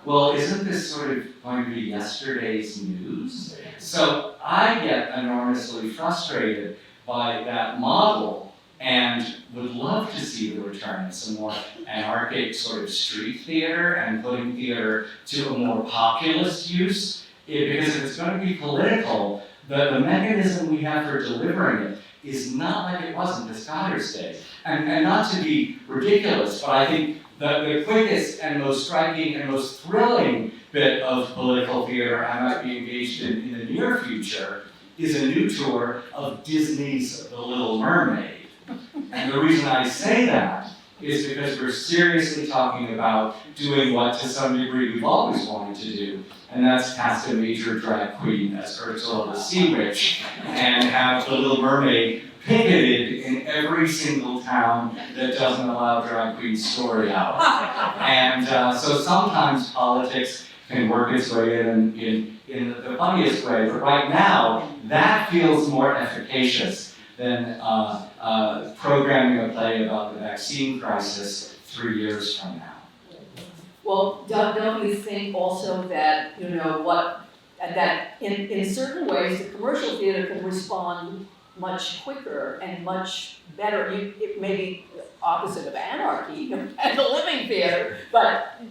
well, isn't this sort of going to be yesterday's news? So I get enormously frustrated by that model and would love to see the return of some more anarchic sort of street theater and putting theater to a more populist use. Because if it's going to be political, the mechanism we have for delivering it is not like it was in Piscator's day. And not to be ridiculous, but I think the quickest and most striking and most thrilling bit of political theater I might be engaged in the near future is a new tour of Disney's The Little Mermaid. And the reason I say that is because we're seriously talking about doing what to some degree we've always wanted to do, and that's cast a major drag queen as Ursula the Sea Witch and have The Little Mermaid picketed in every single town that doesn't allow drag queen story out. And so sometimes politics can work its way in the funniest way, but right now that feels more efficacious than programming a play about the vaccine crisis 3 years from now. Well, don't you think also that, that in certain ways, the commercial theater can respond much quicker and much better. It may be opposite of anarchy and the living theater, but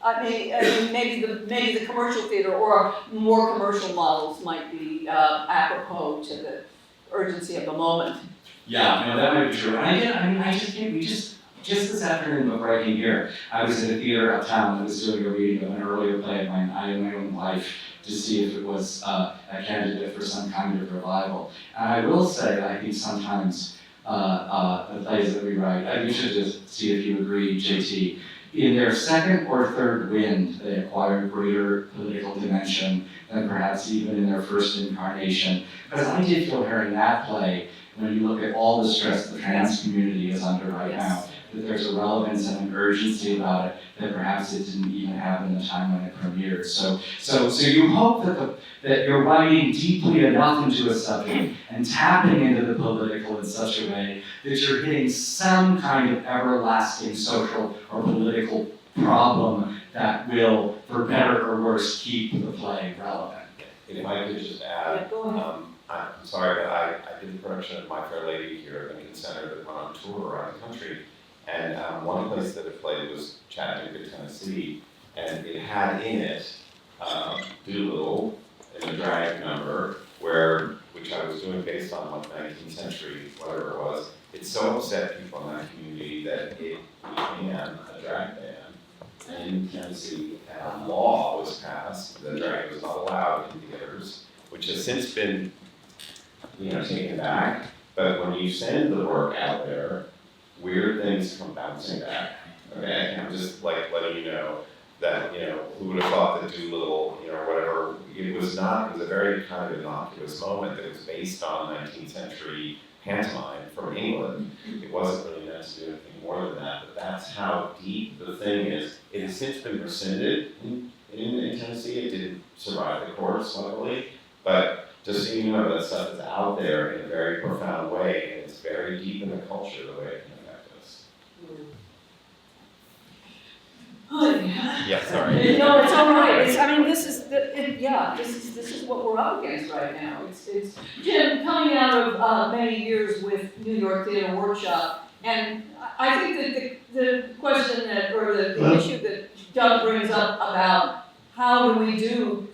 I mean, maybe the commercial theater or more commercial models might be apropos to the urgency of the moment. Yeah, no, that might be true. And we just this afternoon before I came here, I was at a theater uptown that was doing a reading of an earlier play of mine, I Am My Own Life, to see if it was a candidate for some kind of revival. And I will say, I think sometimes the plays that we write, you should just see if you agree, JT, in their second or third wind, they acquire greater political dimension than perhaps even in their first incarnation. Because I did feel hearing that play, when you look at all the stress the trans community is under right now, that there's a relevance and an urgency about it that perhaps it didn't even have in the time when it premiered. So you hope that you're writing deeply enough into a subject and tapping into the political in such a way that you're hitting some kind of everlasting social or political problem that will, for better or worse, keep the play relevant. If I could just add, I'm sorry, but I did the production of My Fair Lady here at Lincoln Center that went on tour around the country. And one place that it played was Chattanooga, Tennessee, and it had in it Doolittle in a drag number, which I was doing based on 19th century, whatever it was. It so upset people in that community that it became a drag ban in Tennessee. And a law was passed that drag was not allowed in theaters, which has since been, taken back. But when you send the work out there, weird things come bouncing back. Okay, I'm just letting you know that who would have thought that Doolittle, or whatever. It was a very kind of innocuous moment that was based on 19th century pantomime from England. It wasn't really meant to do anything more than that. But that's how deep the thing is. It has since been rescinded in Tennessee. It didn't survive the courts, luckily, but just so you know, that stuff is out there in a very profound way, and it's very deep in the culture, the way it can affect us. Yeah, sorry. No, it's all right. I mean, this is this is what we're up against right now. It's Jim coming out of many years with New York Theater Workshop, and I think that the question that or the issue that Doug brings up about how do we do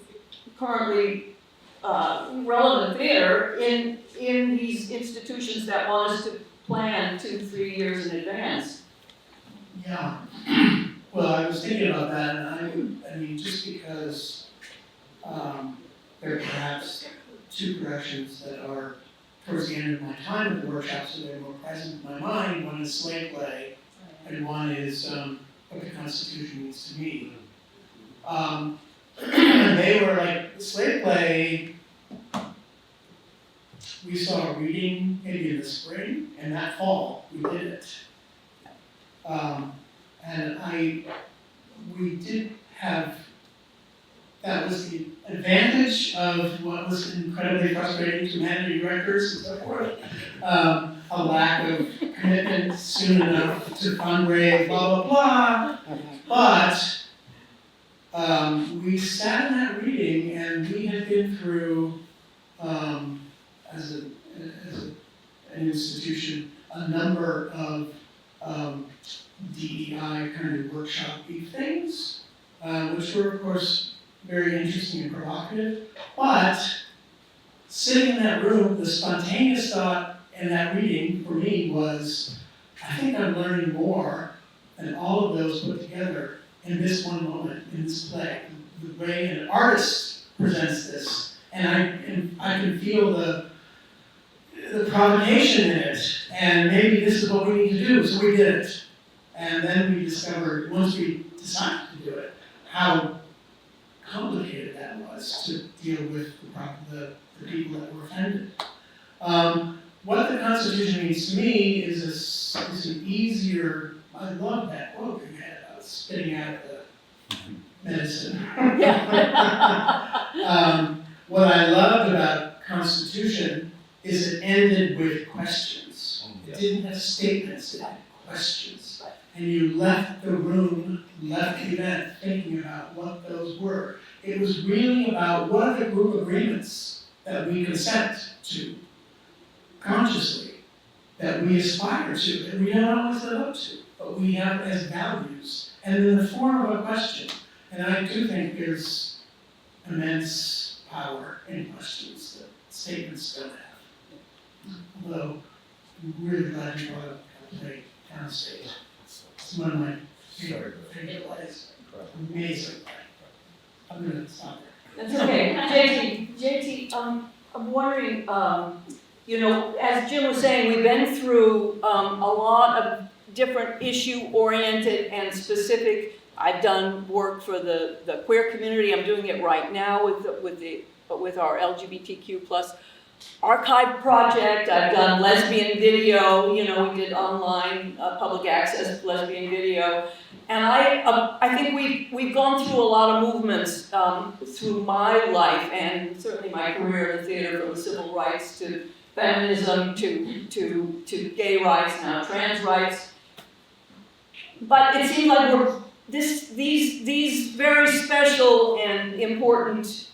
currently relevant theater in these institutions that want us to plan 2-3 years in advance. Yeah. Well, I was thinking about that, and I mean, just because there are perhaps two productions that are towards the end of my time at the workshop, so they're more present in my mind. One is Slave Play, and one is What the Constitution Means to Me. They were like, Slave Play, we saw a reading maybe in the spring, and that fall, we did it. And we did have, that was the advantage of what was incredibly frustrating to many directors and so forth. A lack of commitment soon enough to fundraise, blah, blah, blah. But we sat in that reading and we had been through, as an institution, a number of DEI kind of workshop-y things, which were, of course, very interesting and provocative. But sitting in that room, the spontaneous thought in that reading for me was, I think I'm learning more than all of those put together in this one moment, in this play. The way an artist presents this, and I can feel the provocation in it, and maybe this is what we need to do, so we did it. And then we discovered, once we decided to do it, how complicated that was to deal with the people that were offended. What the Constitution means to me is an easier, I love that quote you had about spitting out the medicine. What I loved about Constitution is it ended with questions. It didn't have statements, it had questions. And you left the room, left the event thinking about what those were. It was really about what are the group agreements that we consent to consciously, that we aspire to, that we don't always live up to, but we have as values, and in the form of a question. And I do think there's immense power in questions that statements don't have. Although, I'm really glad you brought up play downstage. It's one of my favorite plays. Amazing play. I'm gonna stop there. That's okay. JT, I'm wondering, you know, as Jim was saying, we've been through a lot of different issue-oriented and specific. I've done work for the queer community. I'm doing it right now with our LGBTQ plus archive project. I've done lesbian video. You know, we did online public access lesbian video. And I think we've gone through a lot of movements through my life and certainly my career in the theater, from civil rights to feminism to gay rights, now trans rights. But it seems like these very special and important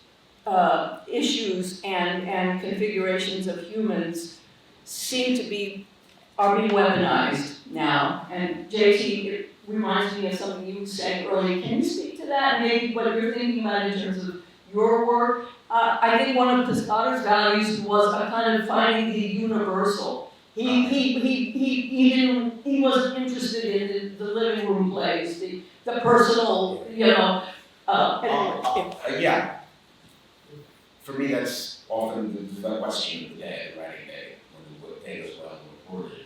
issues and configurations of humans seem to are being weaponized now. And JT, it reminds me of something you said earlier. Can you speak to that? Maybe what you're thinking about in terms of your work? I think one of Piscator's values was a kind of finding the universal. He wasn't interested in the living room plays, the personal, you know. Yeah. For me, that's often the question of the day, the writing day, when the day goes well and reported.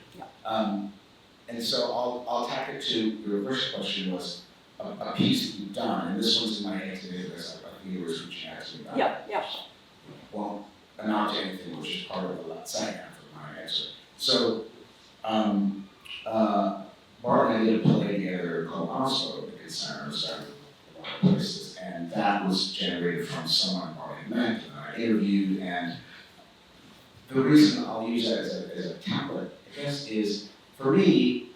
And so I'll tack it to your first question was a piece that you've done, and this one's in my head today because I think you were reaching out to me about it. Yeah. Won't amount to anything, which is part of the second half of my answer. So, Bart and I did a play together called Oslo, the Good Center, started a lot of places, and that was generated from someone Bart had met, and I interviewed, and the reason I'll use that as a template, I guess, is for me,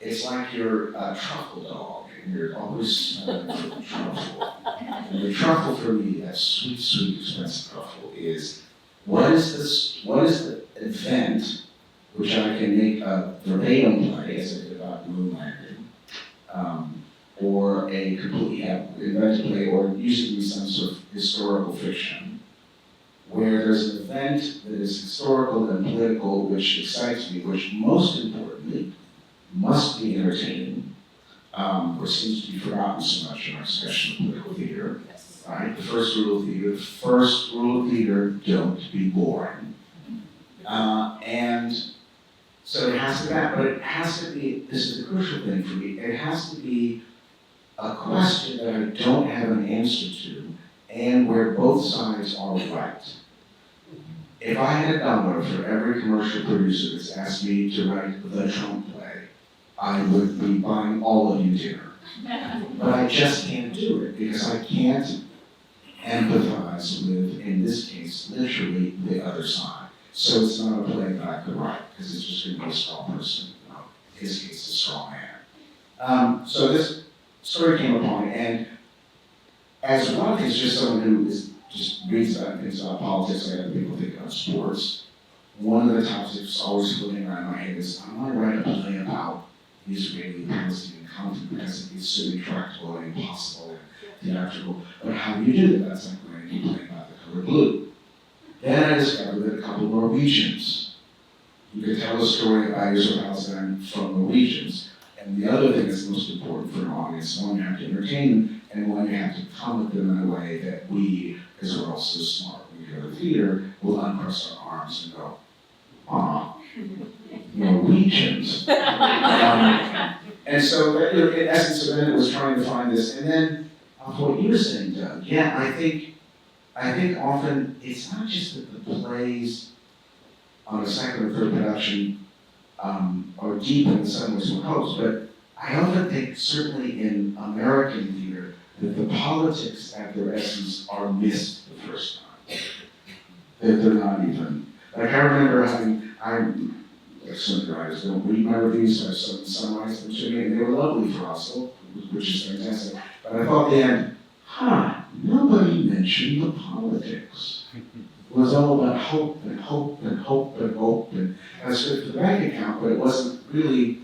it's like you're a truffle dog, and you're always smelling for truffle. And the truffle for me, that sweet, sweet, expensive truffle, is what is the event which I can make a verbatim play, as I did about the moon landing, or a completely invented play, or usually some sort of historical fiction, where there's an event that is historical and political, which excites me, which most importantly must be entertaining, which seems to be forgotten so much in our discussion of political theater. Right? The first rule of theater, don't be boring. And so it has to be that, but it has to be, this is the crucial thing for me, it has to be a question that I don't have an answer to, and where both sides are right. If I had a dollar for every commercial producer that's asked me to write the Trump play, I would be buying all of you dinner. But I just can't do it, because I can't empathize with, in this case, literally the other side. So it's not a play that I could write, because it's just going to be a strong person. In his case, a strong man. So this story came upon me, and as a lot of things, just someone who just reads about things about politics, like other people think about sports, one of the topics that's always floating around my head is, I want to write a play about the Israeli-Palestinian conflict, because it's so intractable and impossible and theatrical. But how do you do that? That's like writing a play about the color blue. Then I discovered that a couple of Norwegians, you could tell a story about Israel Palestine from Norwegians. And the other thing that's most important for an audience, one, you have to entertain them, and one, you have to come at them in a way that we, because we're all so smart when we go to theater, will uncross our arms and go, Norwegians. And so, in essence, so then it was trying to find this. And then, what you were saying, Doug, yeah, I think often it's not just that the plays on a second or third production are deep in some ways more close, but I often think, certainly in American theater, that the politics at their essence are missed the first time. That they're not even, like I remember like some writers don't read my reviews, so I summarized them to me, and they were lovely for us, which is fantastic. But I thought then, nobody mentioned the politics. It was all about hope and hope and hope and hope, and that's good for the bank account, but it wasn't really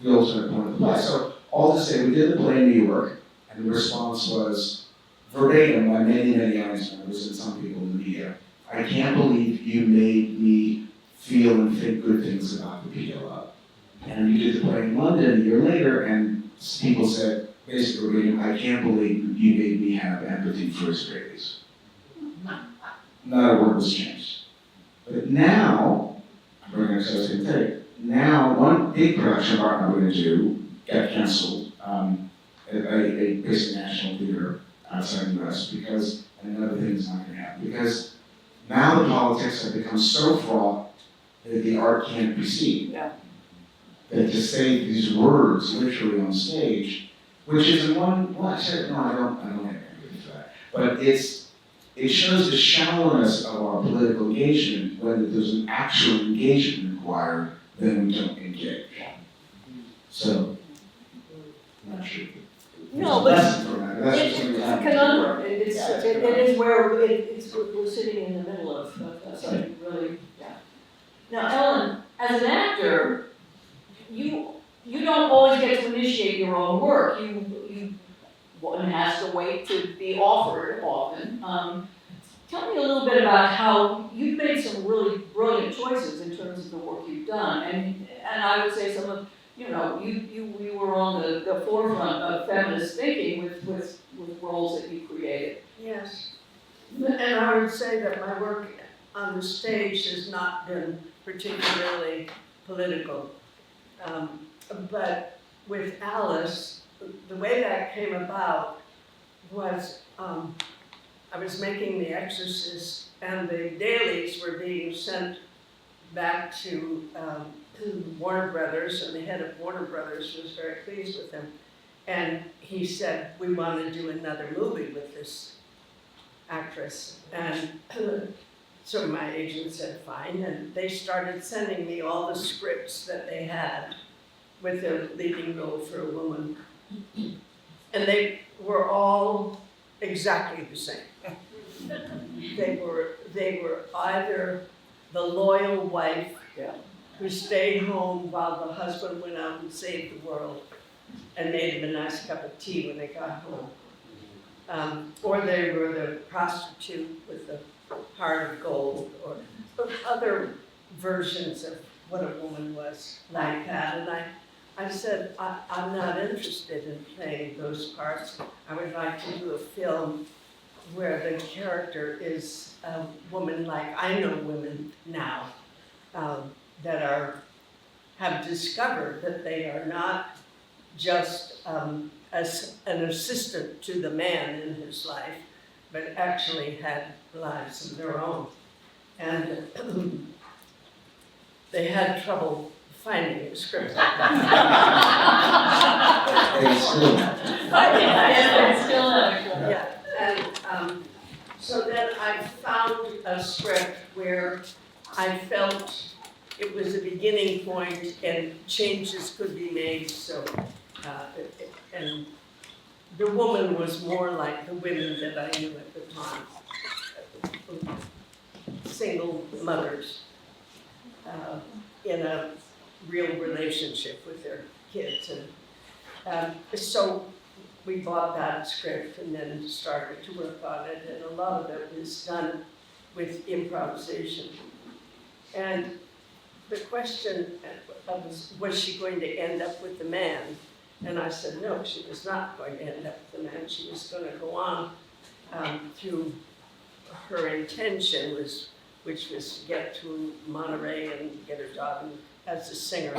the ultimate point of the play. So all to say, we did the play in New York, and the response was verbatim by many, many audience members and some people in the media. I can't believe you made me feel and think good things about the PLO. And you did the play in London a year later, and people said, basically verbatim, I can't believe you made me have empathy for Israelis. Not a word was changed. But now, I'm going to say the same thing. Now, one big production of art I'm going to do got canceled at a basic national theater outside the US because, and another thing is not going to happen, because now the politics have become so fraught that the art can't be seen. Yeah. That to say these words literally on stage, which is in one, well, I said, no, I don't have empathy for that. But it shows the shallowness of our political engagement when there's an actual engagement required, then we don't engage. So, I'm not sure. No, but Lesson from that. That's it's just something a that conundrum. It is where we're sitting in the middle of something really, yeah. Now, Ellen, as an actor, you don't always get to initiate your own work. One has to wait to be offered often. Tell me a little bit about how you've made some really brilliant choices in terms of the work you've done, and I would say some of, you were on the forefront of feminist thinking with roles that you created. Yes. And I would say that my work on the stage has not been particularly political. But with Alice, the way that came about was I was making The Exorcist, and the dailies were being sent back to Warner Brothers, and the head of Warner Brothers was very pleased with them. And he said, we want to do another movie with this actress. And so my agent said, fine, and they started sending me all the scripts that they had with a leading role for a woman. And they were all exactly the same. They were either the loyal wife who stayed home while the husband went out and saved the world and made him a nice cup of tea when they got home. Or they were the prostitute with the heart of gold, or other versions of what a woman was like that. And I said, I'm not interested in playing those parts. I would like to do a film where the character is a woman like I know women now that have discovered that they are not just as an assistant to the man in his life, but actually had lives of their own. And they had trouble finding a script like that. Yeah, and so then I found a script where I felt it was a beginning point and changes could be made, so, and the woman was more like the women that I knew at the time, single mothers in a real relationship with their kids. And so we bought that script and then started to work on it, and a lot of it was done with improvisation. And the question was she going to end up with the man? And I said, no, she was not going to end up with the man. She was going to go on through her intention, which was to get to Monterey and get a job as a singer.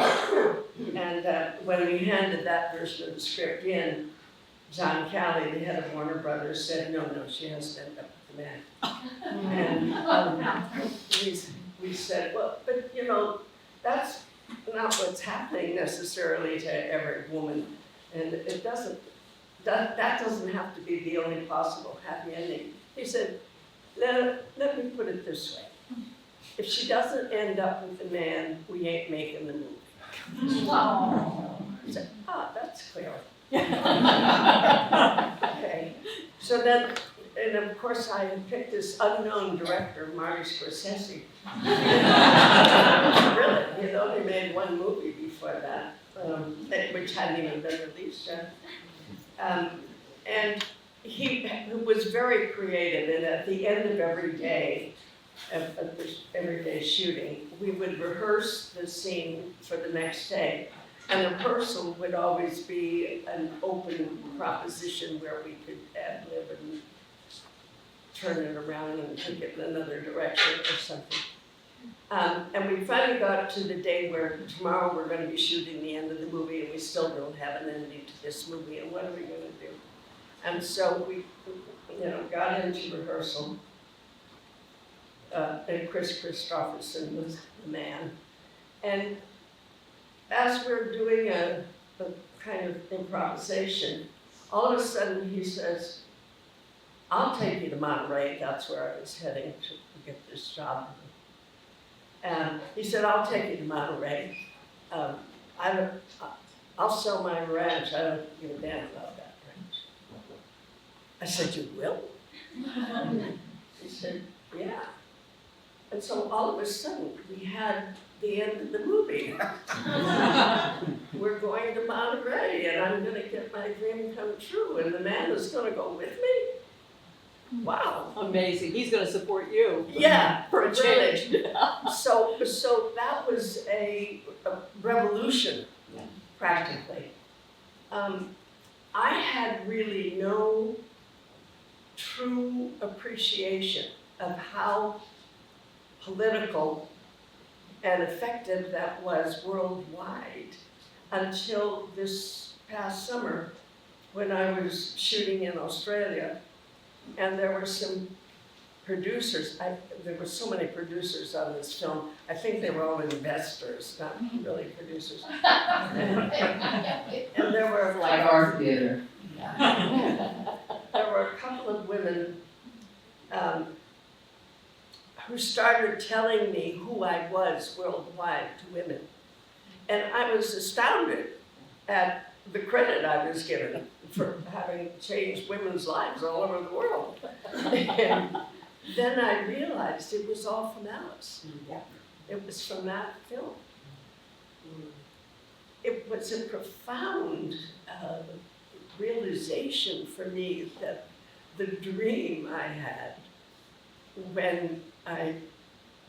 And when we handed that version of the script in, John Calley, the head of Warner Brothers, said, no, she has to end up with the man. And we said, well, but you know, that's not what's happening necessarily to every woman. And it doesn't, that doesn't have to be the only possible happy ending. He said, let me put it this way. If she doesn't end up with the man, we ain't making the movie. I said, that's clear. Okay, so then, and of course I had picked this unknown director, Marty Scorsese. Really, he'd only made one movie before that, which hadn't even been released yet. And he was very creative, and at the end of every day, shooting, we would rehearse the scene for the next day. And the rehearsal would always be an open proposition where we could ad-lib and turn it around and take it in another direction or something. And we finally got to the day where tomorrow we're going to be shooting the end of the movie, and we still don't have an ending to this movie, and what are we going to do? And so we, got into rehearsal, and Chris Christopherson was the man. And as we're doing a kind of improvisation, all of a sudden he says, I'll take you to Monterey. That's where I was heading to get this job. And he said, I'll take you to Monterey. I'll sell my ranch. I don't give a damn about that ranch. I said, you will? He said, yeah. And so all of a sudden, we had the end of the movie. We're going to Monterey, and I'm going to get my dream come true, and the man is going to go with me. Wow. Amazing. He's going to support you. Yeah, for a change. So that was a revolution, practically. I had really no true appreciation of how political and effective that was worldwide until this past summer when I was shooting in Australia, and there were some producers. There were so many producers on this film. I think they were all investors, not really producers. And there were Like our theater. there were a couple of women who started telling me who I was worldwide to women. And I was astounded at the credit I was given for having changed women's lives all over the world. And then I realized it was all from Alice. Yeah. It was from that film. It was a profound realization for me that the dream I had when I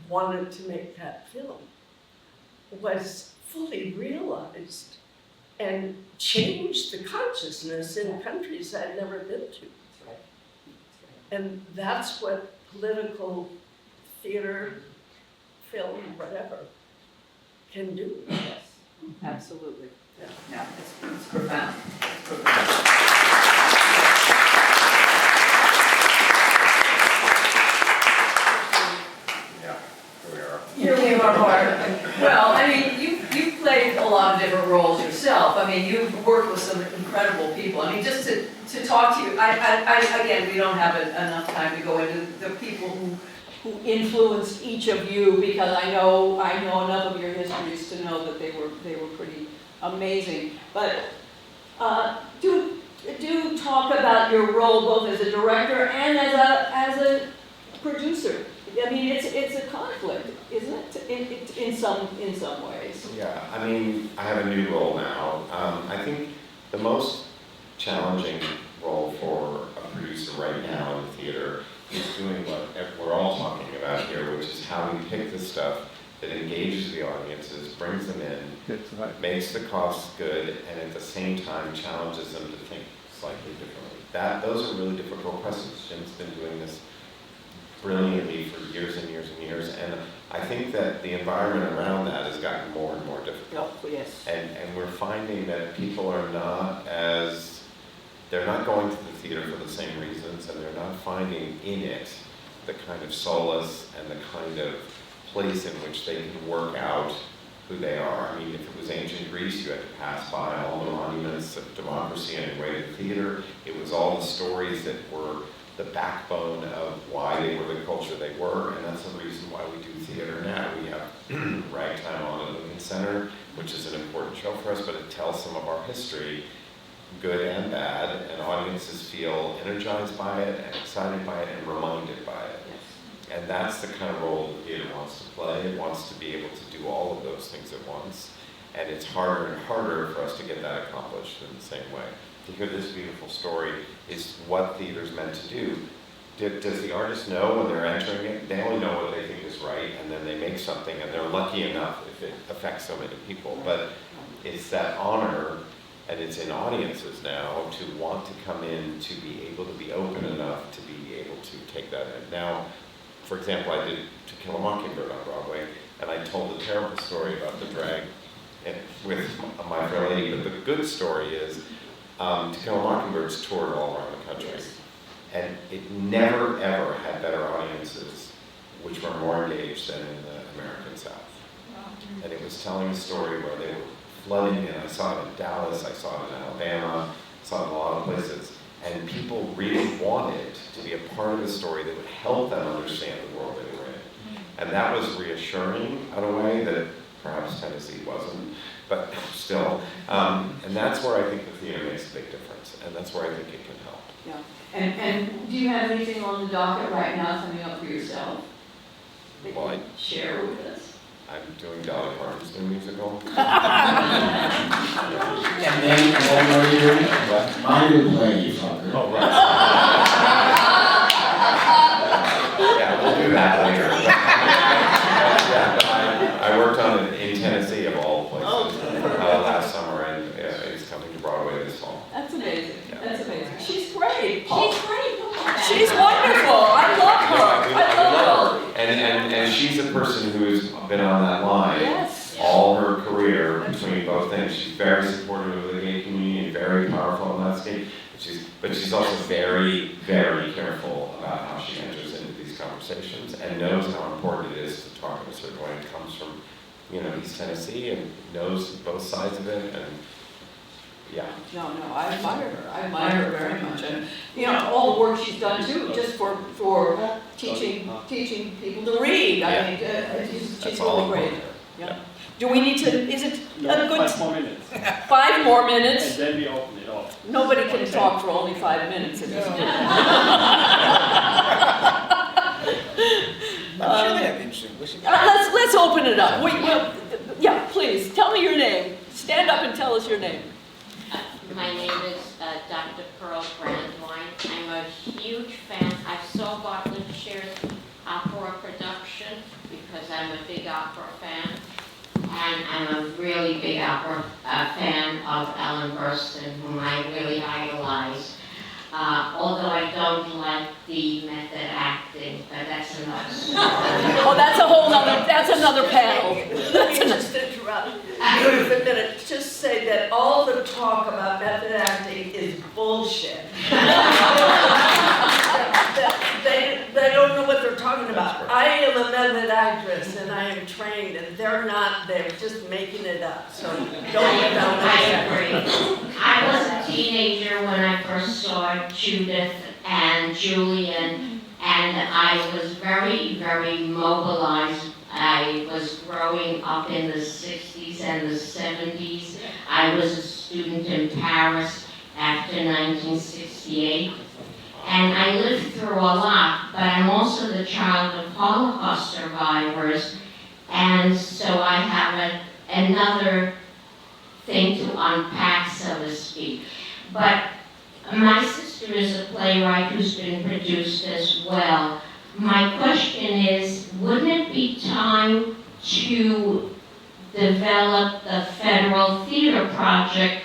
wanted to make that film was fully realized and changed the consciousness in countries I'd never been to. And that's what political theater, film, whatever, can do. Yes, absolutely. Yeah. Yeah, it's profound. It's profound. Yeah, here we are. Here we are. Well, I mean, you've played a lot of different roles yourself. I mean, you've worked with some incredible people. I mean, just to talk to you, again, we don't have enough time to go into the people who influenced each of you, because I know enough of your histories to know that they were pretty amazing. But do talk about your role both as a director and as a producer. I mean, it's a conflict, isn't it? In some ways. Yeah, I mean, I have a new role now. I think the most challenging role for a producer right now in theater is doing what we're all talking about here, which is how we pick the stuff that engages the audiences, brings them in, makes the costs good, and at the same time challenges them to think slightly differently. Those are really difficult questions. Jim's been doing this brilliantly for years and years and years, and I think that the environment around that has gotten more and more difficult. Oh, yes. And we're finding that people are they're not going to the theater for the same reasons, and they're not finding in it the kind of solace and the kind of place in which they can work out who they are. I mean, if it was ancient Greece, you had to pass by all the monuments of democracy on your way to the theater. It was all the stories that were the backbone of why they were the culture they were, and that's the reason why we do theater now. We have Ragtime on at Lincoln Center, which is an important show for us, but it tells some of our history, good and bad, and audiences feel energized by it, and excited by it, and reminded by it. Yes. And that's the kind of role the theater wants to play. It wants to be able to do all of those things at once, and it's harder and harder for us to get that accomplished in the same way. To hear this beautiful story is what theater's meant to do. Does the artist know when they're entering it? They only know what they think is right, and then they make something, and they're lucky enough if it affects so many people. But it's that honor, and it's in audiences now, to want to come in, to be able to be open enough to be able to take that in. Now, for example, I did To Kill a Mockingbird on Broadway, and I told a terrible story about the drag with My Fair Lady, but the good story is To Kill a Mockingbird's toured all around the country. And it never, ever had better audiences, which were more engaged than in the American South. And it was telling a story where they were flooding in. I saw it in Dallas, I saw it in Alabama, I saw it in a lot of places. And people really wanted to be a part of a story that would help them understand the world they were in. And that was reassuring in a way that perhaps Tennessee wasn't, but still. And that's where I think the theater makes a big difference, and that's where I think it can help. Yeah. And do you have anything on the docket right now coming up for yourself that you Well, can share with us? I'm doing Dolly Parton's new musical. And then, what are you doing? My new play, you fucker. Oh, right. Yeah, we'll do that later. I worked on it in Tennessee, of all places, last summer, and it's coming to Broadway this fall. That's amazing. Yeah. That's amazing. She's great. She's great. She's wonderful. I love her. I love her. And she's a person who's been on that line Yes. all her career between both things. She's very supportive of the gay community and very powerful in that state. But she's also very, very careful about how she enters into these conversations and knows how important it is to talk in a certain way. It comes from, East Tennessee and knows both sides of it, and yeah. No, I admire her. I admire her very much. And, all the work she's done too, just for teaching people to read. I mean, she's That's really all great. important. Yeah. Do we need to, is it a good, 5 more minutes, 5 more minutes? and then we open it up. Nobody can talk for only 5 minutes in this. I'm sure they have interesting wishes. Let's open it up. Yeah, please, tell me your name. Stand up and tell us your name. My name is Dr. Pearl Brandwine. I'm a huge fan. I saw Bartlett Sher's opera production because I'm a big opera fan. And I'm a really big opera fan of Ellen Burstyn, whom I really idolize. Although I don't like the method acting, but that's another story. Oh, that's another panel. Let me just interrupt you for a minute. Just say that all the talk about method acting is bullshit. They don't know what they're talking about. I am a method actress and I am trained, and they're not. They're just making it up. So I agree. I was a teenager when I first saw Judith and Julian, and I was very, very mobilized. I was growing up in the 60s and the 70s. I was a student in Paris after 1968. And I lived through a lot, but I'm also the child of Holocaust survivors. And so I have another thing to unpack, so to speak. But my sister is a playwright who's been produced as well. My question is, wouldn't it be time to develop the Federal Theater Project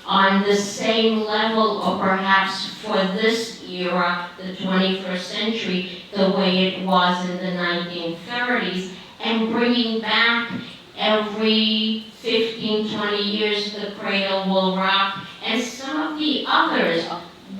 on the same level, or perhaps for this era, the 21st century, the way it was in the 1930s, and bringing back every 15, 20 years the Cradle Will Rock, and some of the others.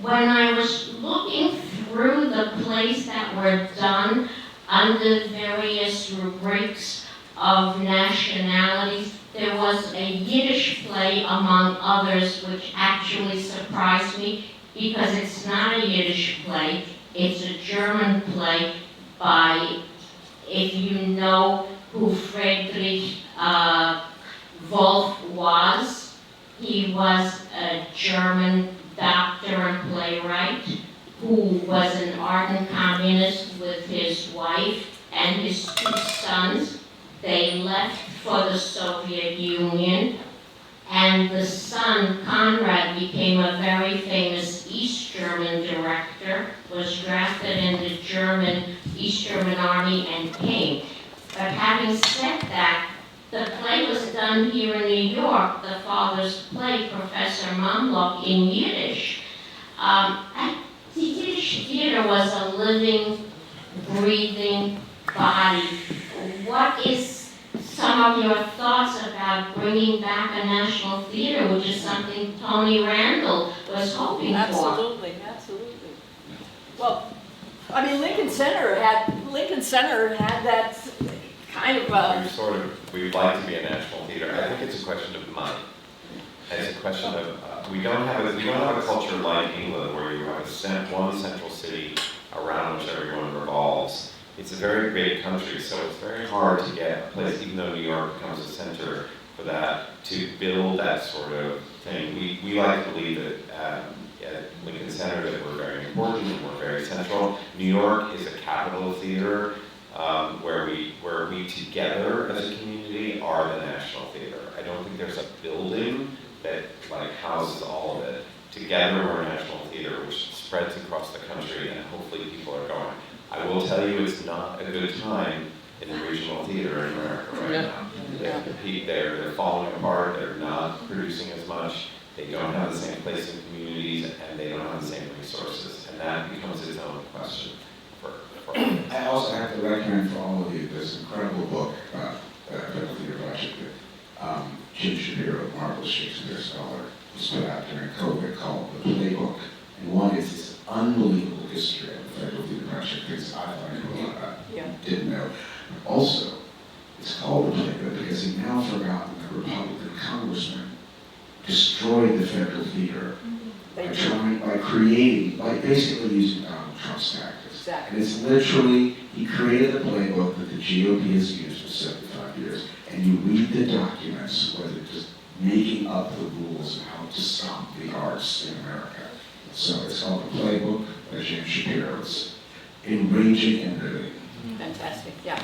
When I was looking through the plays that were done under various rubrics of nationalities, there was a Yiddish play among others which actually surprised me because it's not a Yiddish play, it's a German play by, if you know who Friedrich Wolf was, he was a German doctor and playwright who was an ardent communist with his wife and his 2 sons. They left for the Soviet Union, and the son, Conrad, became a very famous East German director, was drafted in the East German Army and came. But having said that, the play was done here in New York, the father's play, Professor Mamluk, in Yiddish. The Yiddish theater was a living, breathing body. What is some of your thoughts about bringing back a national theater, which is something Tony Randall was hoping for? Absolutely. Well, I mean, Lincoln Center had that kind of. We would like to be a national theater. I think it's a question of money. It's a question of we don't have a culture like England where you have one central city around which everyone revolves. It's a very big country, so it's very hard to get a place, even though New York becomes a center for that, to build that sort of thing. We like to believe that at Lincoln Center that we're very important and we're very central. New York is a capital of theater where we together as a community are the national theater. I don't think there's a building that houses all of it. Together we're a national theater which spreads across the country and hopefully people are going. I will tell you it's not a good time in the regional theater in America right now. They're falling apart, they're not producing as much, they don't have the same place in communities, and they don't have the same resources. And that becomes its own question for I also have to recommend for all of you this incredible book about the Federal Theater Project that Jim Shapiro, a marvelous Shakespeare scholar, was put out during COVID called The Playbook. And one is this unbelievable history of the Federal Theater Project, things I learned a lot about, didn't know. But also, it's called The Playbook because he now forgotten that Republican congressman destroyed the Federal Theater by basically using Donald Trump's tactics. Exactly. And it's literally, he created a playbook that the GOP has used for 75 25 years, and you read the documents where they're just making up the rules of how to stop the arts in America. So it's called The Playbook by James Shapiro. It's enraging and riveting. Fantastic, yeah.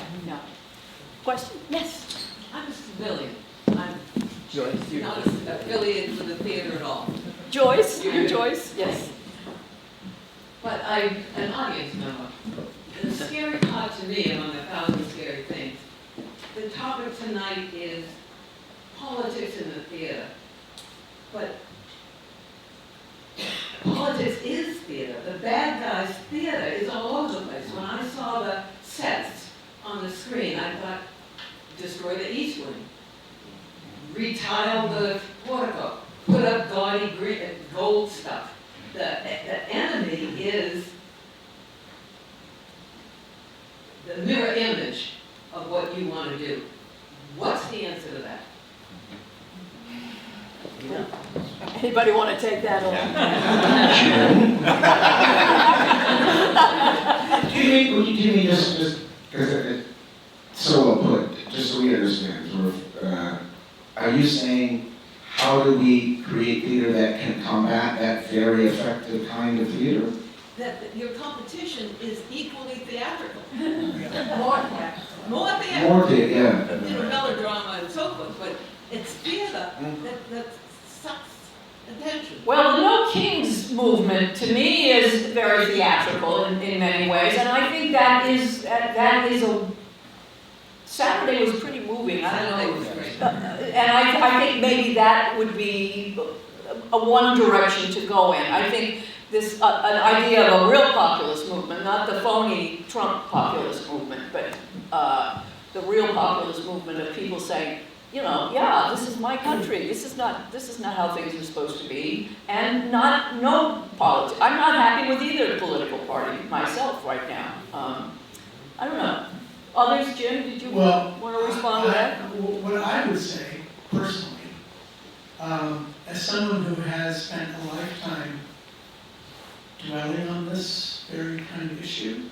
Question? Yes. I'm a civilian. I'm not an affiliate with the theater at all. Joyce, you're Joyce? Yes. But I'm an audience member. The scary part to me, among a thousand scary things, the topic tonight is politics in the theater. But politics is theater. The bad guys' theater is all over the place. When I saw the sets on the screen, I thought, destroy the East Wing, retile the portico, put up gaudy green, gold stuff. The enemy is the mirror image of what you want to do. What's the answer to that? Anybody want to take that on? Do you mean just because it's so well put, just so we understand, sort of, are you saying how do we create theater that can combat that very effective kind of theater? That your competition is equally theatrical. More theatrical. More theatrical. More theater, yeah. You know, melodrama and so forth, but it's theater that sucks attention. Well, the No Kings movement, to me, is very theatrical in many ways, and I think that is a, Saturday was pretty moving, I don't know. Saturday was great. And I think maybe that would be a one direction to go in. I think this, an idea of a real populist movement, not the phony Trump populist movement, but the real populist movement of people saying, you know, yeah, this is my country. This is not how things are supposed to be, and no politics. I'm not happy with either political party myself right now. I don't know. Others, Jim, did you want to respond to that? What I would say personally, as someone who has spent a lifetime dwelling on this very kind of issue,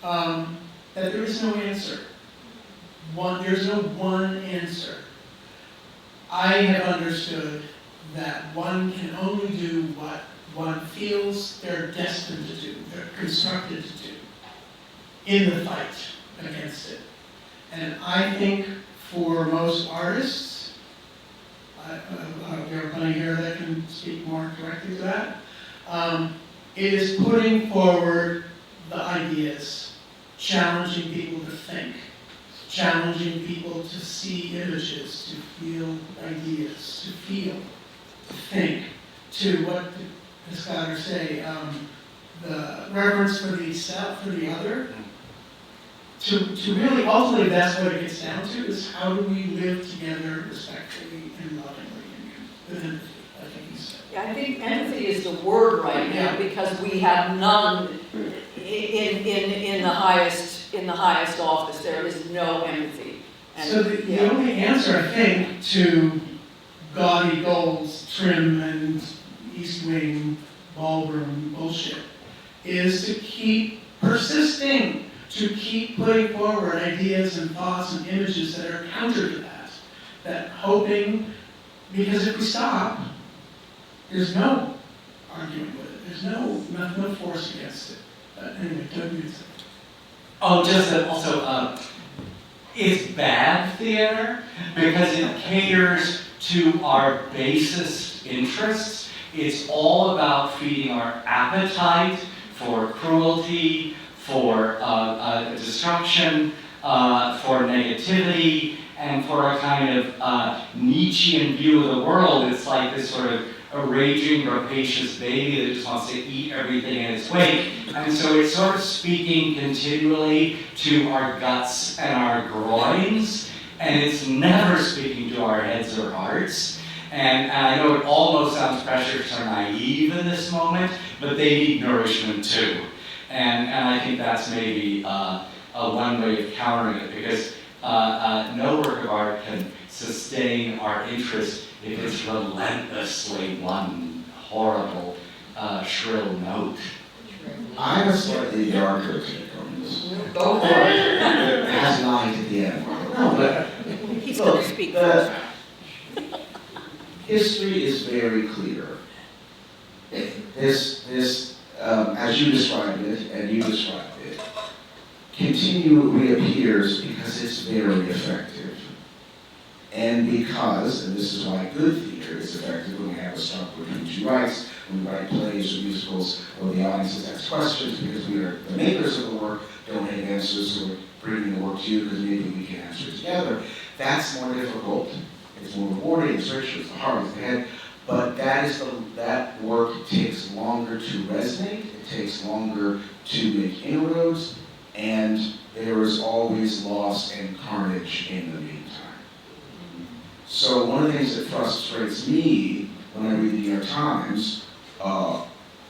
that there is no answer. There's no one answer. I have understood that one can only do what one feels they're destined to do, they're constructed to do, in the fight against it. And I think for most artists, there are plenty here that can speak more directly to that, it is putting forward the ideas, challenging people to think, challenging people to see images, to feel ideas, to feel, to think, to what did Piscator say, the reverence for the self, for the other. To really, ultimately, that's what it gets down to, is how do we live together respectfully and lovingly and with empathy, I think he said. Yeah, I think empathy is the word right now, because we have none in the highest office. There is no empathy. And, so the only answer, I think, to gaudy goals, trim and East Wing ballroom bullshit is to keep persisting, to keep putting forward ideas and thoughts and images that are counter to that hoping, because if we stop, there's no argument with it. There's no force against it. But anyway, Doug Wright. Oh, just that also, it's bad theater because it caters to our basest interests. It's all about feeding our appetite for cruelty, for destruction, for negativity, and for a kind of Nietzschean view of the world. It's like this sort of a raging, rapacious baby that just wants to eat everything in its wake. And so it's sort of speaking continually to our guts and our groins, and it's never speaking to our heads or hearts. And I know it almost sounds precious or naive in this moment, but they need nourishment too. And I think that's maybe a one way of countering it, because no work of art can sustain our interest if it's relentlessly one horrible, shrill note. I have a slightly darker take on this. Go for it. It has lines at the end. No, but he's gonna Look, speak first. history is very clear. This, as you described it, and you described it, continually reappears because it's very effective. And because, and this is why good theater is effective when we have a structure between two rights, when we write plays or musicals, or the audiences ask questions because we are the makers of the work, don't have answers, so we're bringing the work to you because maybe we can answer it together. That's more difficult, it's more rewarding, it's richer, it's the heart, it's the head, but that work takes longer to resonate, it takes longer to make inroads, and there is always loss and carnage in the meantime. So one of the things that frustrates me when I read the New York Times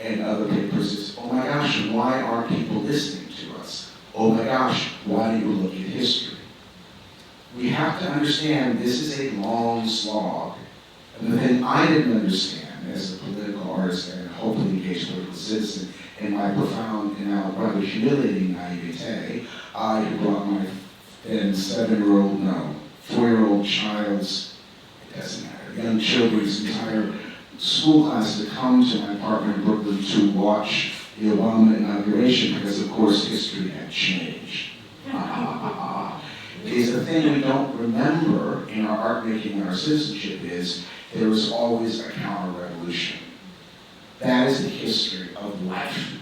and other papers is, oh my gosh, why aren't people listening to us? Oh my gosh, why don't you look at history? We have to understand this is a long slog. And the thing I didn't understand as a political artist and hopefully engaged political citizen in my profound and now rather humiliating naivete, I brought my then 4-year-old child's, it doesn't matter, young children's entire school class to come to my apartment in Brooklyn to watch the Obama inauguration because of course history had changed. Is the thing we don't remember in our art making and our citizenship is there was always a counter-revolution. That is the history of life.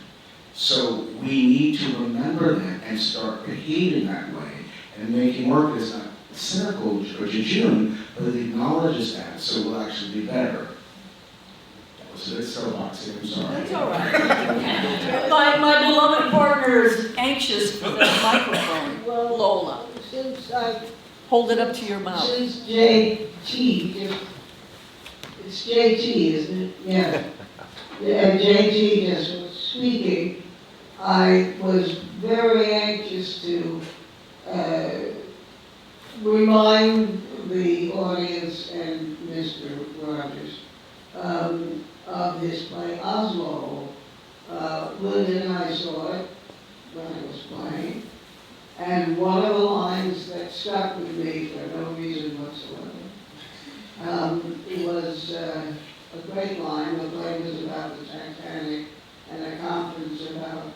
So we need to remember that and start behaving that way and making work that is not cynical or jejune, but it acknowledges that so we'll actually be better. That was a bit soapboxy, I'm sorry. That's all right. My beloved partner is anxious for that microphone. Lola, hold it up to your mouth. Since JT, it's JT, isn't it? Yeah. And JT just was speaking. I was very anxious to remind the audience and Mr. Rogers of his play Oswald. Linda and I saw it when I was playing, and one of the lines that stuck with me for no reason whatsoever, it was a great line. The play was about the Titanic and a conference about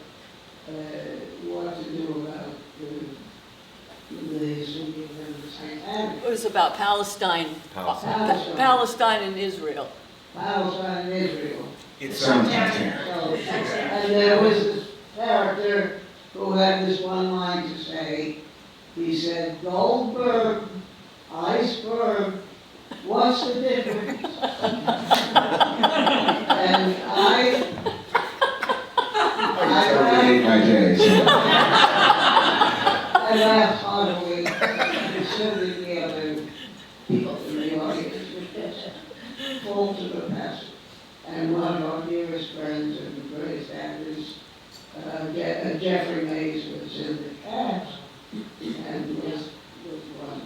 what to do about the sinking of the Titanic. It was about Palestine. Palestine and Israel. Palestine and Israel. It's on Titanic. And there was this character who had this one line to say. He said, Goldberg, iceberg, what's the difference? And I my day, so. I laughed heartily, and certainly the other people in the audience were just full to the passage. And one of our dearest friends and greatest actors, Jeffrey Mays, was in the cast and was one.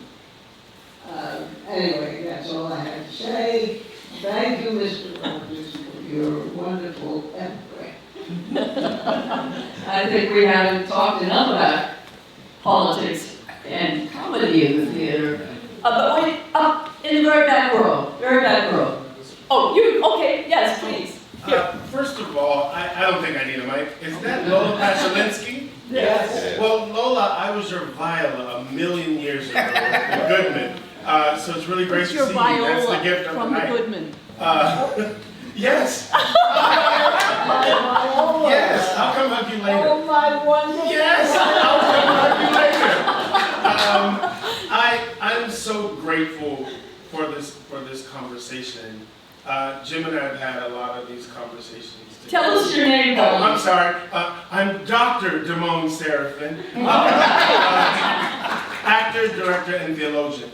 Anyway, that's all I had to say. Thank you, Mr. Rogers, for your wonderful epigram. I think we haven't talked enough about politics and comedy in the theater. But wait, in the very back row, Oh, you, okay, yes, please. First of all, I don't think I need a mic. Is that Lola Pachulinski? Yes. Well, Lola, I was your viola a million years ago in Goodman. So it's really great to see you. That's the gift of the from the night. Goodman. Yes. Yes, I'll come hug you later. Oh, my wonderful. Yes, I'll come hug you later. I'm so grateful for this conversation. Jim and I have had a lot of these conversations together. Tell us your name, Oh, darling. I'm sorry. I'm Dr. Damone Seraphin, actor, director, and theologian.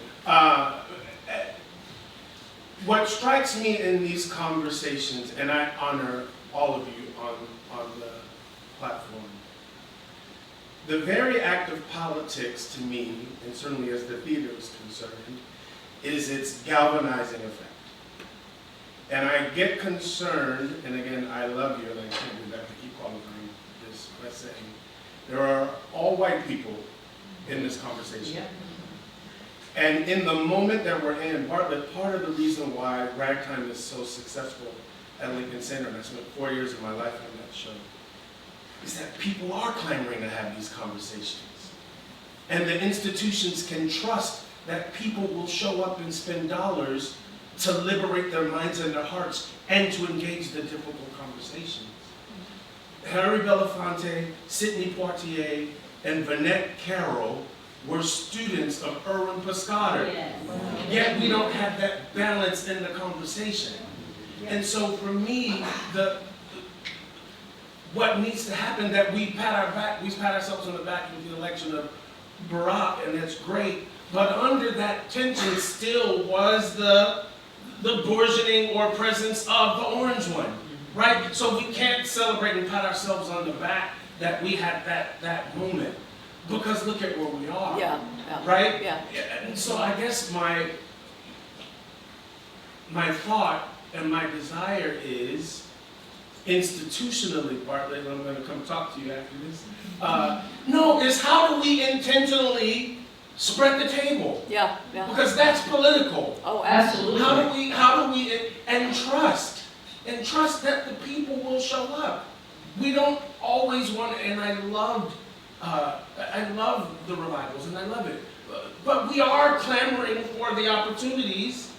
What strikes me in these conversations, and I honor all of you on the platform, the very act of politics to me, and certainly as the theater is concerned, is its galvanizing effect. And I get concerned, and again, I love you, and I can't do that to keep qualifying this by saying, there are all white people in this conversation. And in the moment that we're in, Bartlett, part of the reason why Ragtime is so successful at Lincoln Center, and I spent 4 years of my life on that show, is that people are clamoring to have these conversations. And the institutions can trust that people will show up and spend dollars to liberate their minds and their hearts and to engage the difficult conversations. Harry Belafonte, Sidney Poitier, and Vanette Carroll were students of Erwin Piscator. Yet we don't have that balance in the conversation. And so for me, what needs to happen, that we pat ourselves on the back with the election of Barack, and that's great, but under that tension still was the bourgeoning or presence of the orange one, right? So we can't celebrate and pat ourselves on the back that we had that moment, because look at where we are, right? Yeah. And so I guess my thought and my desire is, institutionally, Bartlett, and I'm going to come talk to you after this, is how do we intentionally spread the table? Yeah. Because that's political. Oh, absolutely. How do we, and trust that the people will show up. We don't always want, and I love the revivals, and I love it. But we are clamoring for the opportunities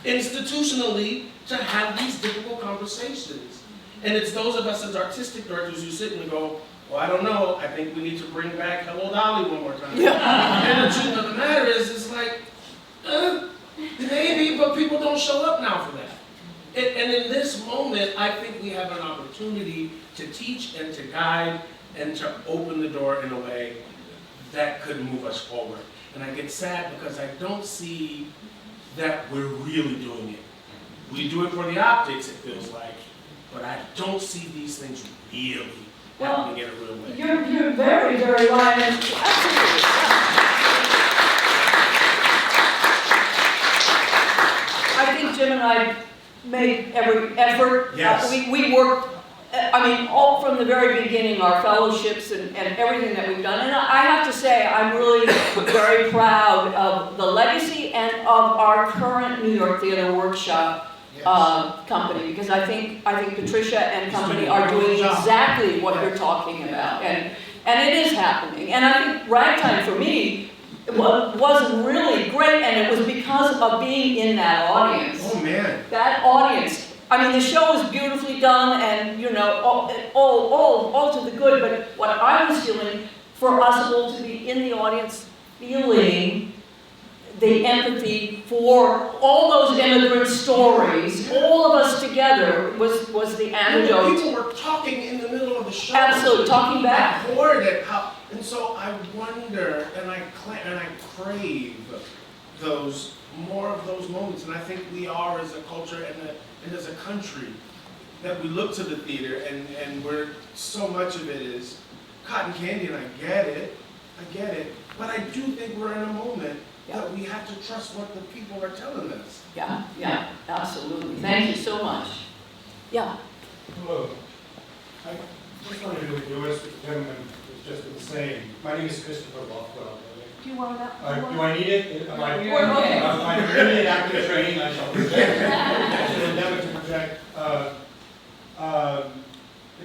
institutionally to have these difficult conversations. And it's those of us as artistic directors who sit and go, well, I don't know, I think we need to bring back Hello Dolly one more time. And the truth of the matter is, it's like, maybe, but people don't show up now for that. And in this moment, I think we have an opportunity to teach and to guide and to open the door in a way that could move us forward. And I get sad because I don't see that we're really doing it. We do it for the optics, it feels like, but I don't see these things really happening in a real way. You're very, very right. And absolutely. I think Jim and I made every effort. Yes. We worked, all from the very beginning, our fellowships and everything that we've done. And I have to say, I'm really very proud of the legacy and of our current New York Theater Workshop company, because I think Patricia and company are doing exactly what you're talking about, and it is happening. And I think Ragtime for me was really great, and it was because of being in that audience. Oh man! That audience. The show was beautifully done, and all to the good. But what I was feeling, for us all to be in the audience, feeling the empathy for all those immigrant stories, all of us together, was the antidote. People were talking in the middle of the show. Absolutely, talking back. I poured it out. And so I wonder, and I crave more of those moments. And I think we are, as a culture and as a country, that we look to the theater, and where so much of it is cotton candy, and I get it. But I do think we're in a moment that we have to trust what the people are telling us. Yeah, absolutely. Thank you so much. Yeah. Hello. I just wanted to endorse what the gentleman was just saying. My name is Christopher Bothwell. Do you want that? Do I need it? My limited active training, I shall project. I shall endeavor to project,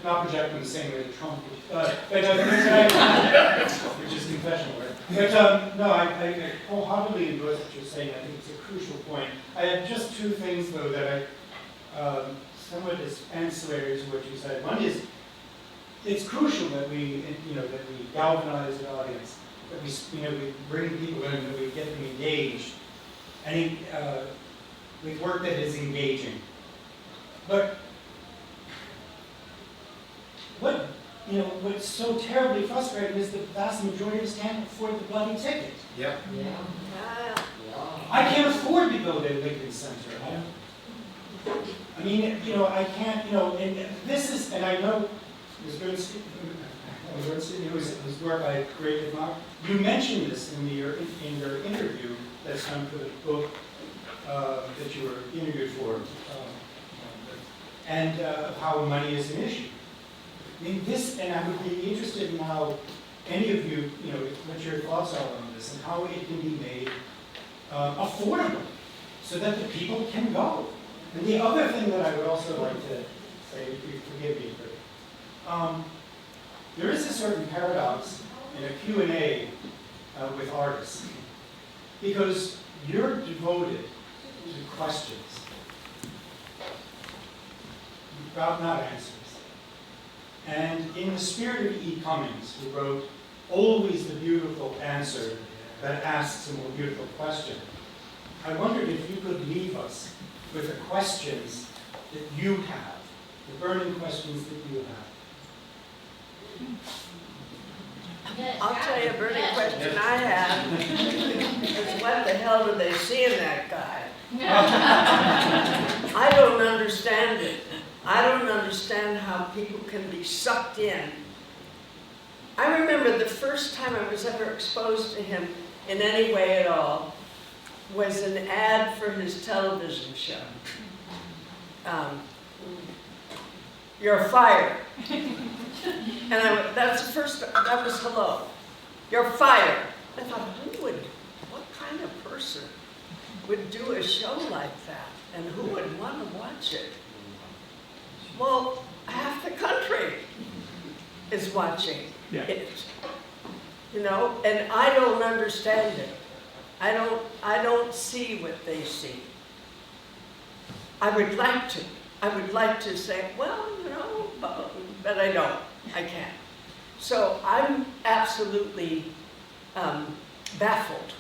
not project in the same way that Trump would, which is confessional work. But no, I wholeheartedly endorse what you're saying. I think it's a crucial point. I have just two things, though, that I somewhat is ancillary to what you said. One is, it's crucial that we galvanize the audience, that we bring people in, that we get them engaged, and with work that is engaging. But what's so terribly frustrating is the vast majority of us can't afford the bloody ticket. Yeah. I can't afford to go to Lincoln Center. I can't, and this is, and I know Ms. Bernstein, whose work I created, you mentioned this in your interview that's done for the book that you were interviewed for, and how money is an issue. And I would be interested in how any of you, what your thoughts are on this, and how it can be made affordable so that the people can go. And the other thing that I would also like to say, if you forgive me for there is a certain paradox in a Q&A with artists, because you're devoted to questions, not answers. And in the spirit of E. Cummings, who wrote, "Always the beautiful answer that asks a more beautiful question," I wondered if you could leave us with the questions that you have, the burning questions that you have. I'll tell you a burning question I have is what the hell do they see in that guy? I don't understand it. I don't understand how people can be sucked in. I remember the first time I was ever exposed to him in any way at all was an ad for his television show. You're fired. And that's the first, that was hello. You're fired. I thought, what kind of person would do a show like that? And who would want to watch it? Well, half the country is watching it. You know, and I don't understand it. I don't see what they see. I would like to. I would like to say, well, you know, but I don't. I can't. So I'm absolutely baffled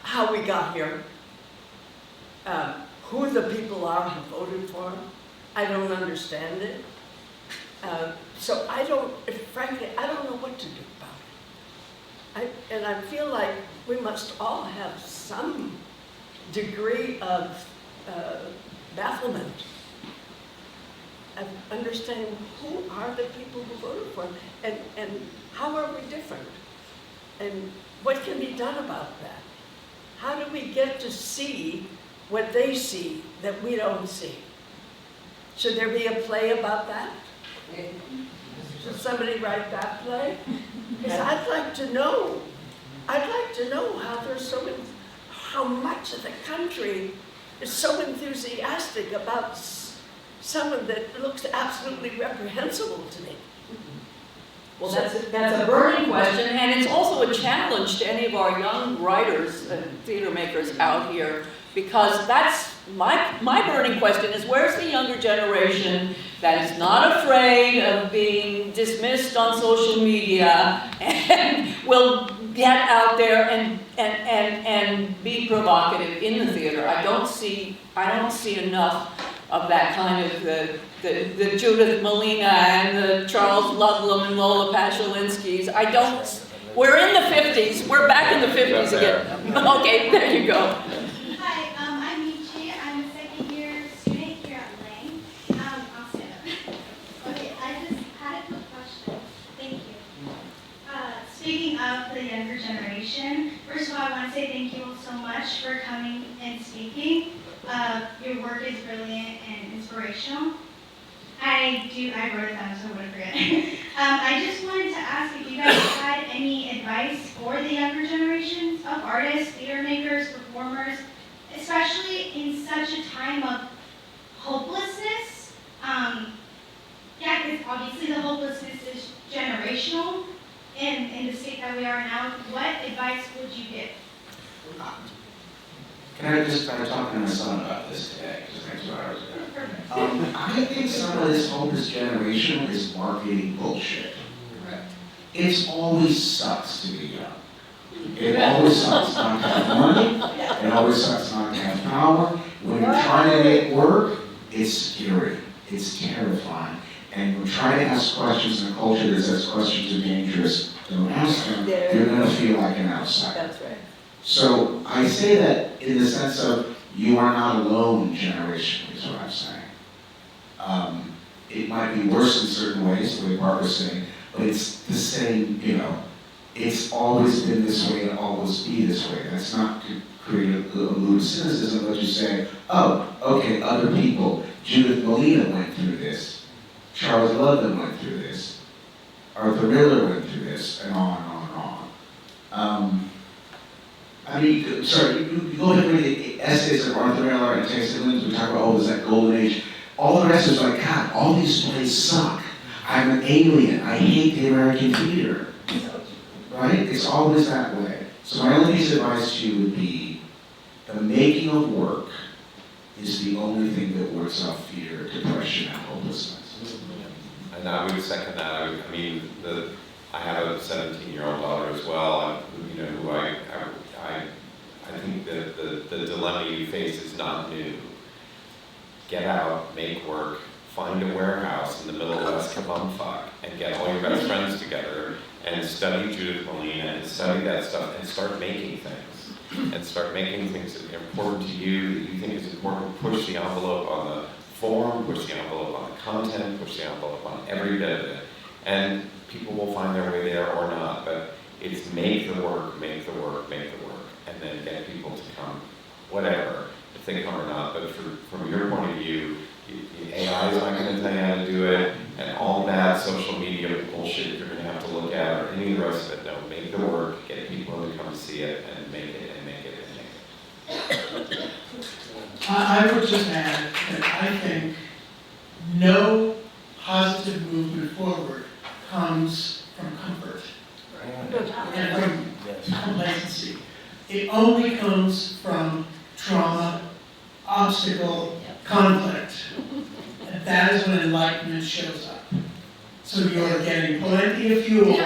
how we got here, who the people are who voted for him. I don't understand it. So frankly, I don't know what to do about it. And I feel like we must all have some degree of bafflement of understanding who are the people who voted for him and how are we different and what can be done about that. How do we get to see what they see that we don't see? Should there be a play about that? Should somebody write that play? Because I'd like to know. I'd like to know how much of the country is so enthusiastic about someone that looks absolutely reprehensible to me. Well, that's a burning question, and it's also a challenge to any of our young writers and theater makers out here, because that's my burning question is, where's the younger generation that is not afraid of being dismissed on social media and will get out there and be provocative in the theater? I don't see enough of that kind of the Judith Malina and the Charles Ludlam and Lola Pachulinskis. We're in the 50s. We're back in the 50s again. Okay, there you go. Hi, I'm Michi. I'm a second year student here at Lang. I'll stand up. Okay, I just had a quick question. Thank you. Speaking of the younger generation, first of all, I want to say thank you all so much for coming and speaking. Your work is brilliant and inspirational. I wrote it down so I wouldn't forget. I just wanted to ask if you guys had any advice for the younger generations of artists, theater makers, performers, especially in such a time of hopelessness. Because obviously the hopelessness is generational in the state that we are now. What advice would you give? Can I just start talking to my son about this today, just like 2 hours ago? I think some of this hopeless generation is marketing bullshit. Correct. It's always sucks to be young. It always sucks not to have money. It always sucks not to have power. When you're trying to make work, it's scary. It's terrifying. And when you're trying to ask questions in a culture that says questions are dangerous, don't ask them. You're going to feel like an outsider. That's right. So I say that in the sense of you are not alone generationally, is what I'm saying. It might be worse in certain ways, the way Barbara's saying, but it's the same, it's always been this way and always be this way. That's not to create a mood of cynicism, but you say, oh, okay, other people, Judith Malina went through this, Charles Ludlam went through this, Arthur Miller went through this, and on and on and on. I mean, sorry, you go ahead and read the essays of Arthur Miller and Terry Williams, we talk about, oh, there's that golden age. All the rest is like, God, all these plays suck. I'm an alien. I hate the American theater. Right? It's always that way. So my only piece of advice to you would be, the making of work is the only thing that works out fear, depression, and hopelessness. And I would second that. I have a 17-year-old daughter as well, who I think that the dilemma you face is not new. Get out, make work, find a warehouse in the middle of West Kabumfuck, and get all your best friends together, and study Judith Malina, and study that stuff, and start making things. And start making things that are important to you, that you think is important. Push the envelope on the form, push the envelope on the content, push the envelope on every bit of it. And people will find their way there or not, but it's make the work, make the work, make the work, and then get people to come, whatever, if they come or not. But from your point of view, AI is not going to tell you how to do it, and all that social media bullshit you're going to have to look at, or any of the rest of it. No, make the work, get people to come see it, and make it, and make it, and make it. I would just add that I think no positive movement forward comes from comfort and from complacency. It only comes from trauma, obstacle, conflict. And that is when enlightenment shows up. So you're getting plenty of fuel for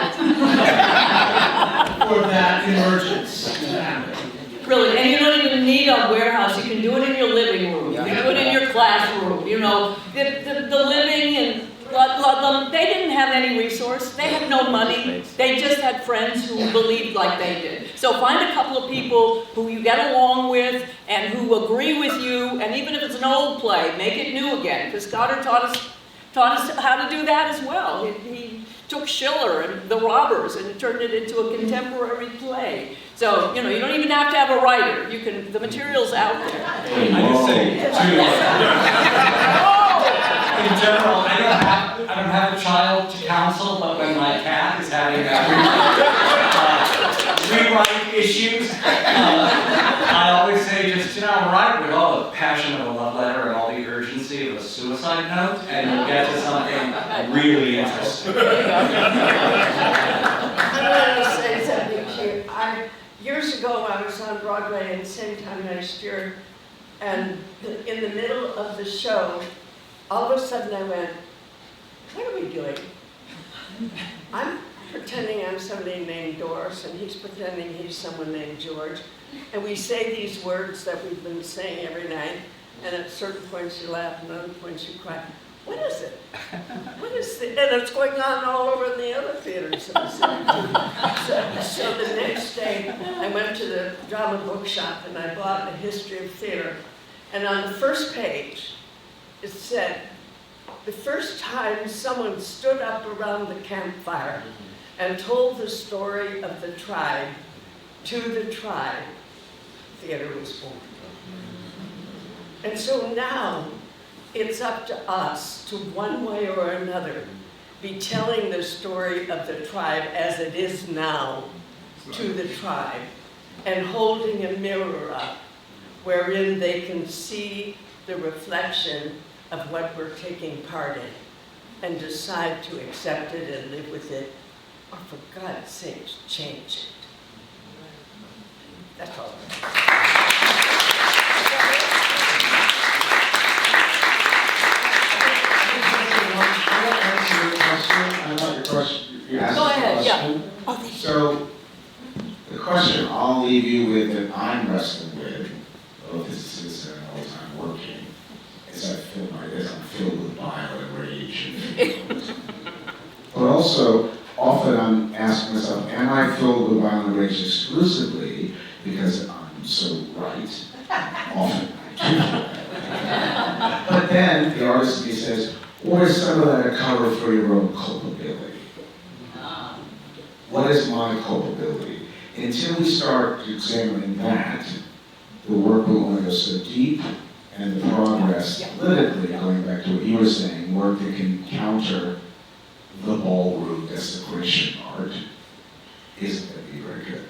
that emergence to happen. Really, and you don't even need a warehouse, you can do it in your living room, you can do it in your classroom, the living and, they didn't have any resource, they had no money, they just had friends who believed like they did. So find a couple of people who you get along with and who agree with you, and even if it's an old play, make it new again. Piscator taught us how to do that as well. He took Schiller and The Robbers and turned it into a contemporary play. So, you don't even have to have a writer. The material's out there. I just say, in general, I don't have a child to counsel, but when my cat is having rewrite issues, I always say just, write with all the passion of a love letter and all the urgency of a suicide note, and you'll get to something really interesting. I want to say something to you. Years ago, I was on Broadway at the same time next year, and in the middle of the show, all of a sudden I went, what are we doing? I'm pretending I'm somebody named Doris, and he's pretending he's someone named George. And we say these words that we've been saying every night, and at certain points you laugh, and other points you cry. What is it? What is it? And it's going on all over in the other theaters in the city too. So the next day, I went to the drama bookshop and I bought A History of Theater. And on the first page, it said, the first time someone stood up around the campfire and told the story of the tribe to the tribe, theater was born. And so now, it's up to us to, one way or another, be telling the story of the tribe as it is now to the tribe, and holding a mirror up wherein they can see the reflection of what we're taking part in, and decide to accept it and live with it, or for God's sake, change it. That's all. You asked Go ahead, a question. yeah. So, the question I'll leave you with that I'm wrestling with, both as a citizen and all the time working, is I'm filled with bile and rage and feelings. But also, often I'm asking myself, am I filled with bile and rage exclusively because I'm so right? Often I do. But then the artist in me says, or is some of that a cover for your own culpability? What is my culpability? Until we start examining that, the work will only go so deep, and the progress, politically, going back to what you were saying, work that can counter the ballroom desecration art, isn't going to be very good.